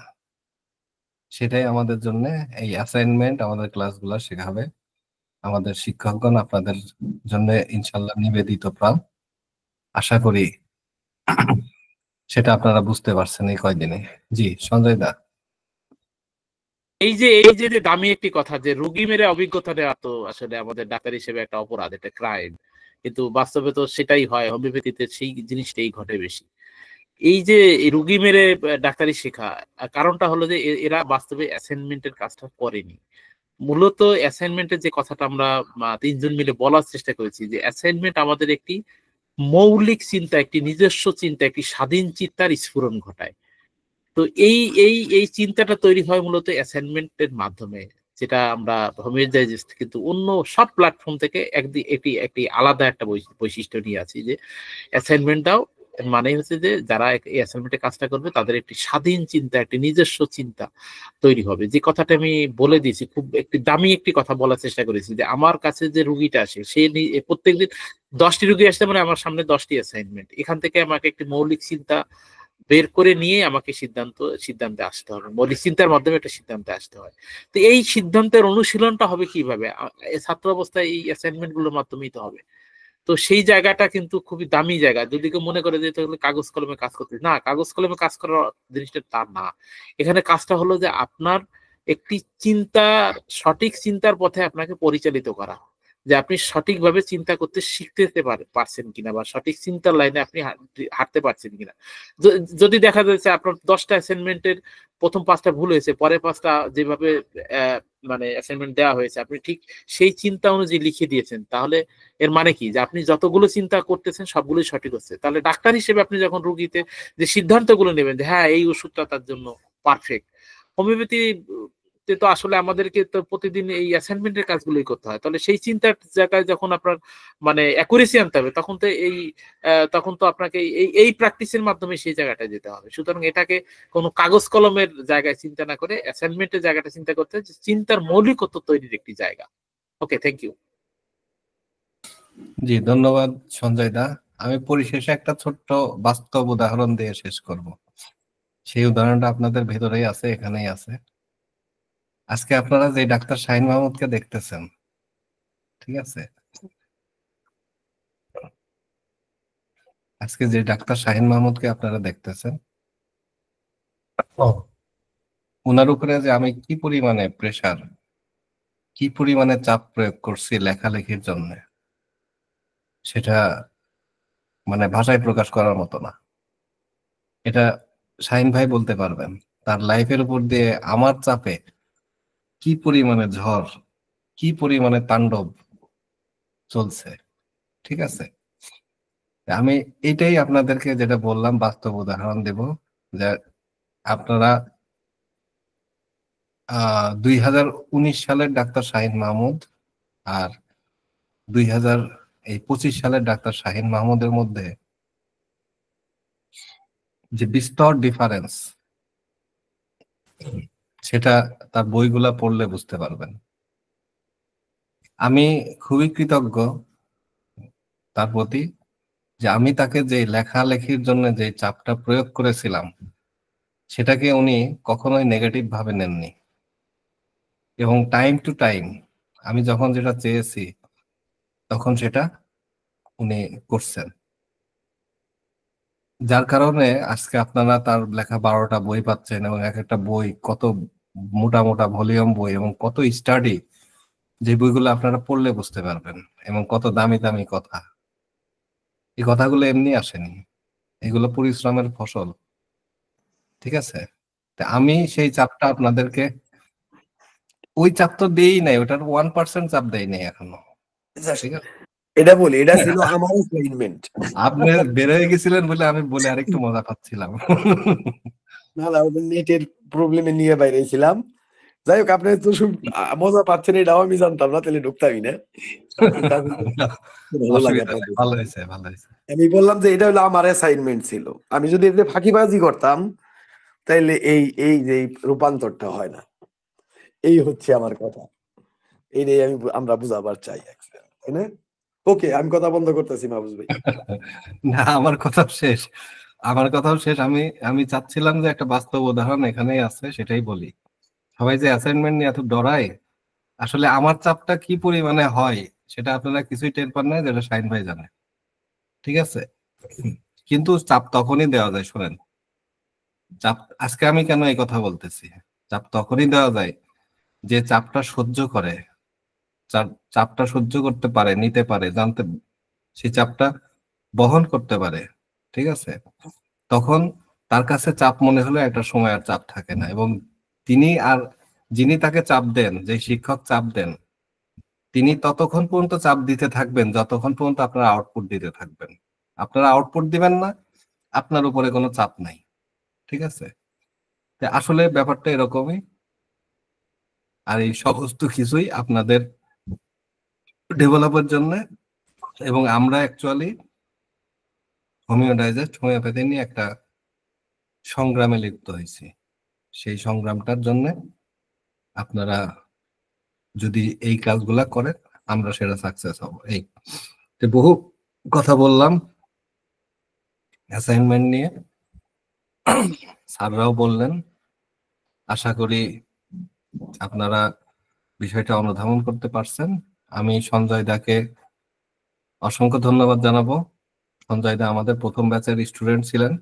সেটাই আমাদের জন্য এই অ্যাসাইনমেন্ট, আমাদের ক্লাসগুলো শেখাবে। আমাদের শিক্ষকগণ আপনাদের জন্য ইনশাল্লাহ নিবেদিত প্রাণ। আশা করি সেটা আপনারা বুঝতে পারছেন এই কয়দিনে। জি সঞ্জয় দা। এই যে দামি একটি কথা যে রুগী মেরে অভিজ্ঞতা নেওয়া, তো আসলে আমাদের ডাক্তার হিসেবে একটা অপরাধ, একটা ক্রাইম, কিন্তু বাস্তবে তো সেটাই হয়। হোমিওপ্যাথিতে সেই জিনিসটাই ঘটে বেশি। এই যে রুগী মেরে ডাক্তারি শেখা, কারণটা হলো যে এরা বাস্তবে অ্যাসাইনমেন্টের কাজটা করেনি। মূলত অ্যাসাইনমেন্টের যে কথাটা আমরা 3 জন মিলে বলার চেষ্টা করেছি, যে অ্যাসাইনমেন্ট আমাদের একটি মৌলিক চিন্তা, একটি নিজস্ব চিন্তা, একটি স্বাধীন চিন্তার স্ফুরণ ঘটায়। তো এই এই এই চিন্তাটা তৈরি হয় মূলত অ্যাসাইনমেন্টের মাধ্যমে, যেটা আমরা হোমিওলজিস্ট কিন্তু অন্য সব প্ল্যাটফর্ম থেকে একটি একটি আলাদা একটা বৈশিষ্ট্য নিয়ে আছি, যে অ্যাসাইনমেন্টটাও মানে হচ্ছে যে যারা এই অ্যাসাইনমেন্টের কাজটা করবে তাদের একটি স্বাধীন চিন্তা, একটি নিজস্ব চিন্তা তৈরি হবে। যে কথাটা আমি বলে দিয়েছি, খুব একটি দামি একটি কথা বলার চেষ্টা করেছি, যে আমার কাছে যে রুগীটা আসে, সে প্রত্যেকদিন 10টি রুগী আসতে মানে আমার সামনে 10টি অ্যাসাইনমেন্ট। এখান থেকে আমাকে একটি মৌলিক চিন্তা বের করে নিয়ে আমাকে সিদ্ধান্তে আসতে হবে, মৌলিক চিন্তার মাধ্যমে একটা সিদ্ধান্তে আসতে হয়। তো এই সিদ্ধান্তের অনুশীলনটা হবে কিভাবে? ছাত্র অবস্থায় এই অ্যাসাইনমেন্ট গুলোর মাধ্যমেই তো হবে। তো সেই জায়গাটা কিন্তু খুবই দামি জায়গা। যদি কেউ মনে করে যে তাহলে কাগজ কলমে কাজ করতে, না, কাগজ কলমে কাজ করার জিনিসটা তা না। এখানে কাজটা হলো যে আপনার একটি সঠিক চিন্তার পথে আপনাকে পরিচালিত করা, যে আপনি সঠিকভাবে চিন্তা করতে শিখতে পারছেন কিনা, বা সঠিক চিন্তার লাইনে আপনি হাঁটতে পারছেন কিনা। যদি দেখা যাচ্ছে আপনার 10টা অ্যাসাইনমেন্টের প্রথম 5টা ভুল হয়েছে, পরে 5টা যেভাবে মানে অ্যাসাইনমেন্ট দেওয়া হয়েছে আপনি ঠিক সেই চিন্তা অনুযায়ী লিখে দিয়েছেন, তাহলে এর মানে কি যে আপনি যতগুলো চিন্তা করতেছেন সবগুলোই সঠিক হচ্ছে। তাহলে ডাক্তার হিসেবে আপনি যখন রুগীতে যে সিদ্ধান্তগুলো নেবেন যে হ্যাঁ এই ওষুধটা তার জন্য পারফেক্ট, হোমিওপ্যাথি তো আসলে আমাদেরকে তো প্রতিদিন এই অ্যাসাইনমেন্টের কাজগুলোই করতে হয়। তাহলে সেই চিন্তার জায়গায় যখন আপনার মানে অ্যাকুরেসি আনতে হবে, তখন তো আপনাকে এই প্র্যাকটিসের মাধ্যমে সেই জায়গাটায় যেতে হবে। সুতরাং এটাকে কোনো কাগজ কলমের জায়গায় চিন্তা না করে অ্যাসাইনমেন্টের জায়গাটা চিন্তা করতে হবে, যে চিন্তার মৌলিকত্ব তৈরির একটি জায়গা। ওকে, থ্যাংক ইউ। জি ধন্যবাদ সঞ্জয় দা। আমি পরিশেষে একটা ছোট্ট বাস্তব উদাহরণ দিয়ে শেষ করব। সেই উদাহরণটা আপনাদের ভেতরেই আছে, এখানেই আছে। আজকে আপনারা যে ডাক্তার শাহিন মাহমুদকে দেখতেছেন, ঠিক আছে, আজকে যে ডাক্তার শাহিন মাহমুদকে আপনারা দেখতেছেন, ওনার উপরে যে আমি কি পরিমাণে প্রেসার, কি পরিমাণে চাপ প্রয়োগ করছি লেখালেখির জন্য, সেটা মানে ভাষায় প্রকাশ করার মতো না। এটা শাহিন ভাই বলতে পারবেন। তার লাইফের উপর দিয়ে আমার চাপে কি পরিমাণে ঝড়, কি পরিমাণে তাণ্ডব চলছে, ঠিক আছে। আমি এটাই আপনাদেরকে যেটা বললাম বাস্তব উদাহরণ দেব, যে আপনারা 2019 সালের ডাক্তার শাহিন মাহমুদ আর 2025 সালের ডাক্তার শাহিন মাহমুদের মধ্যে যে বিস্তর ডিফারেন্স, সেটা তার বইগুলা পড়লে বুঝতে পারবেন। আমি খুবই কৃতজ্ঞ তার প্রতি, যে আমি তাকে যে লেখালেখির জন্য যে চাপটা প্রয়োগ করেছিলাম সেটাকে উনি কখনোই নেগেটিভ ভাবে নেননি, এবং টাইম টু টাইম আমি যখন যেটা চেয়েছি তখন সেটা উনি করছেন, যার কারণে আজকে আপনারা তার লেখা 12টা বই পাচ্ছেন, এবং এক একটা বই কত মোটা মোটা ভলিউম বই, এবং কত স্টাডি, যে বইগুলো আপনারা পড়লে বুঝতে পারবেন, এবং কত দামি দামি কথা। এই কথাগুলো এমনি আসেনি, এগুলো পরিশ্রমের ফসল, ঠিক আছে। আমি সেই চাপটা আপনাদেরকে, ওই চাপ তো দেই নাই, ওটার 1% চাপ দেই নাই এখনো, ঠিক আছে। এটা বলি, এটা ছিল আমার অ্যাসাইনমেন্ট। আপনি বের হয়ে গেছিলেন বলে আমি বলে আরেকটু মজা পাচ্ছিলাম। না না, ওটা নেটের প্রবলেমে নিয়ে বাইরে ছিলাম। যাই হোক, আপনি তো মজা পাচ্ছেন, এটাও আমি জানতাম না, তাহলে ঢুকতামই না। ভালো লাগে আপনাদের। ভালো হয়েছে, ভালো হয়েছে। আমি বললাম যে এটা হলো আমার অ্যাসাইনমেন্ট ছিল, আমি যদি এতে ফাঁকিবাজি করতাম তাইলে এই এই যে রূপান্তরটা হয় না। এই হচ্ছে আমার কথা, এইটাই আমরা বুঝাবার চাই, তাই না? ওকে, আমি কথা বন্ধ করতেছি মাহফুজ ভাই। না, আমার কথাও শেষ, আমার কথাও শেষ। আমি চাচ্ছিলাম যে একটা বাস্তব উদাহরণ এখানেই আছে, সেটাই বলি। সবাই যে অ্যাসাইনমেন্ট নিয়ে এত ডরায়, আসলে আমার চাপটা কি পরিমাণে হয় সেটা আপনারা কিছুই টের পান না, যেটা শাহিন ভাই জানে, ঠিক আছে। কিন্তু চাপ তখনই দেওয়া যায়, শোনেন, চাপ আজকে আমি কেন এই কথা বলতেছি, চাপ তখনই দেওয়া যায় যে চাপটা সহ্য করে, চাপটা সহ্য করতে পারে, নিতে পারে, জানতে, সেই চাপটা বহন করতে পারে, ঠিক আছে। তখন তার কাছে চাপ মনে হলে একটা সময় আর চাপ থাকে না, এবং যিনি তাকে চাপ দেন, যে শিক্ষক চাপ দেন, তিনি ততক্ষণ পর্যন্ত চাপ দিতে থাকবেন যতক্ষণ পর্যন্ত আপনারা আউটপুট দিতে থাকবেন। আপনারা আউটপুট দিবেন না, আপনার উপরে কোনো চাপ নাই, ঠিক আছে। আসলে ব্যাপারটা এরকমই। আর এই সমস্ত কিছুই আপনাদের ডেভেলপের জন্য, এবং আমরা অ্যাকচুয়ালি হোমিওপ্যাথি নিয়ে একটা সংগ্রামে লিপ্ত হয়েছি। সেই সংগ্রামটার জন্য আপনারা যদি এই কাজগুলা করেন, আমরা সেটা সাকসেস হব। এই বহু কথা বললাম অ্যাসাইনমেন্ট নিয়ে, স্যাররাও বললেন। আশা করি আপনারা বিষয়টা অনুধাবন করতে পারছেন। আমি সঞ্জয় দাকে অসংখ্য ধন্যবাদ জানাবো। সঞ্জয় দা আমাদের প্রথম ব্যাচের স্টুডেন্ট ছিলেন,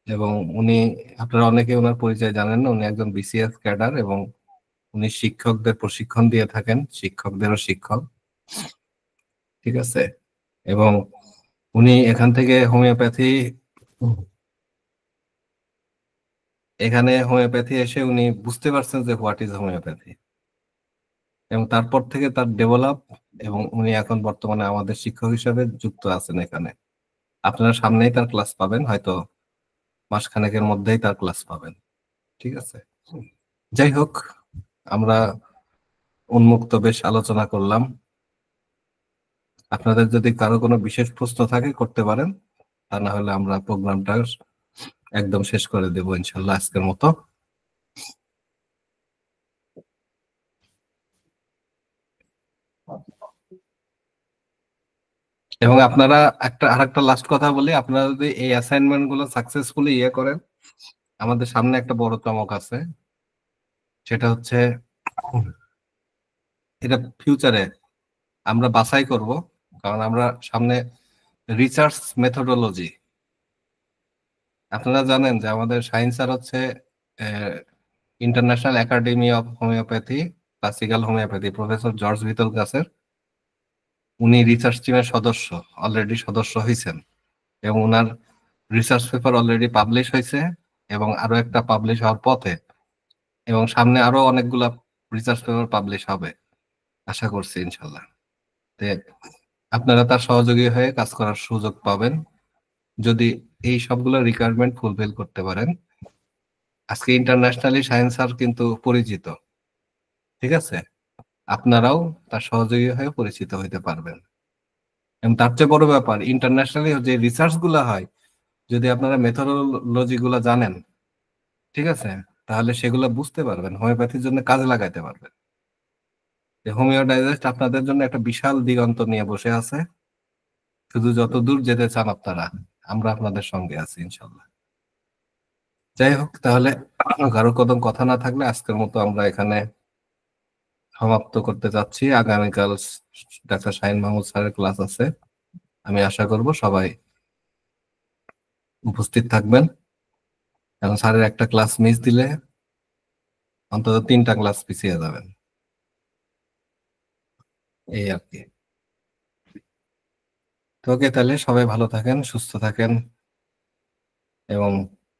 এবং উনি, আপনারা অনেকে ওনার পরিচয় জানেন না, উনি একজন বিসিএস ক্যাডার, এবং উনি শিক্ষকদের প্রশিক্ষণ দিয়ে থাকেন, শিক্ষকদেরও শিক্ষক, ঠিক আছে। এবং উনি এখান থেকে হোমিওপ্যাথি এসে উনি বুঝতে পারছেন যে হোয়াট ইজ হোমিওপ্যাথি, এবং তারপর থেকে তার ডেভেলপ, এবং উনি এখন বর্তমানে আমাদের শিক্ষক হিসেবে যুক্ত আছেন এখানে। আপনারা সামনেই তার ক্লাস পাবেন, হয়তো মাসখানেকের মধ্যেই তার ক্লাস পাবেন, ঠিক আছে। যাই হোক, আমরা উন্মুক্ত বেশ আলোচনা করলাম। আপনাদের যদি কারো কোনো বিশেষ প্রশ্ন থাকে করতে পারেন, তা না হলে আমরা প্রোগ্রামটা একদম শেষ করে দেবো ইনশাল্লাহ আজকের মতো। এবং আপনারা আরেকটা লাস্ট কথা বলি, আপনারা যদি এই অ্যাসাইনমেন্ট গুলো সাকসেসফুলি করেন, আমাদের সামনে একটা বড় চমক আছে। সেটা হচ্ছে, এটা ফিউচারে আমরা বাছাই করব, কারণ আমরা সামনে রিসার্চ মেথোডোলজি, আপনারা জানেন যে আমাদের শাহিন স্যার হচ্ছে international academy of homeopathy, classical homeopathy, professor George ভিতলকাসের উনি রিসার্চ টিমের সদস্য, অলরেডি সদস্য হয়েছেন, এবং ওনার রিসার্চ পেপার অলরেডি পাবলিশ হয়েছে, এবং আরো একটা পাবলিশ হওয়ার পথে, এবং সামনে আরো অনেকগুলা রিসার্চ পেপার পাবলিশ হবে আশা করছি ইনশাল্লাহ। তে আপনারা তার সহযোগী হয়ে কাজ করার সুযোগ পাবেন যদি এই সবগুলো রিকোয়ারমেন্ট ফুলফিল করতে পারেন। আজকে ইন্টারন্যাশনালি শাহিন স্যার কিন্তু পরিচিত, ঠিক আছে? আপনারাও তার সহযোগী হয়ে পরিচিত হইতে পারবেন। এবং তার চেয়ে বড় ব্যাপার, ইন্টারন্যাশনালি যে রিসার্চ গুলা হয়, যদি আপনারা মেথোডোলজি গুলা জানেন, ঠিক আছে, তাহলে সেগুলো বুঝতে পারবেন, হোমিওপ্যাথির জন্য কাজে লাগাইতে পারবেন। হোমিও ডাইজেস্ট আপনাদের জন্য একটা বিশাল দিগন্ত নিয়ে বসে আছে। শুধু যত দূর যেতে চান আপনারা, আমরা আপনাদের সঙ্গে আছি ইনশাল্লাহ। যাই হোক, তাহলে কারো কদম কথা না থাকলে আজকের মতো আমরা এখানে সমাপ্ত করতে যাচ্ছি। আগামীকাল ডাক্তার শাহিন মাহমুদ স্যারের ক্লাস আছে, আমি আশা করব সবাই উপস্থিত থাকবেন। এবং স্যারের একটা ক্লাস মিস দিলে অন্তত 3টা ক্লাস পিছিয়ে যাবেন, এই আর কি। তো ওকে, তাহলে সবাই ভালো থাকেন, সুস্থ থাকেন, এবং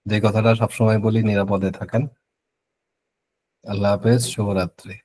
যে কথাটা সবসময় বলি, নিরাপদে থাকেন। আল্লাহ হাফেজ, শুভরাত্রি।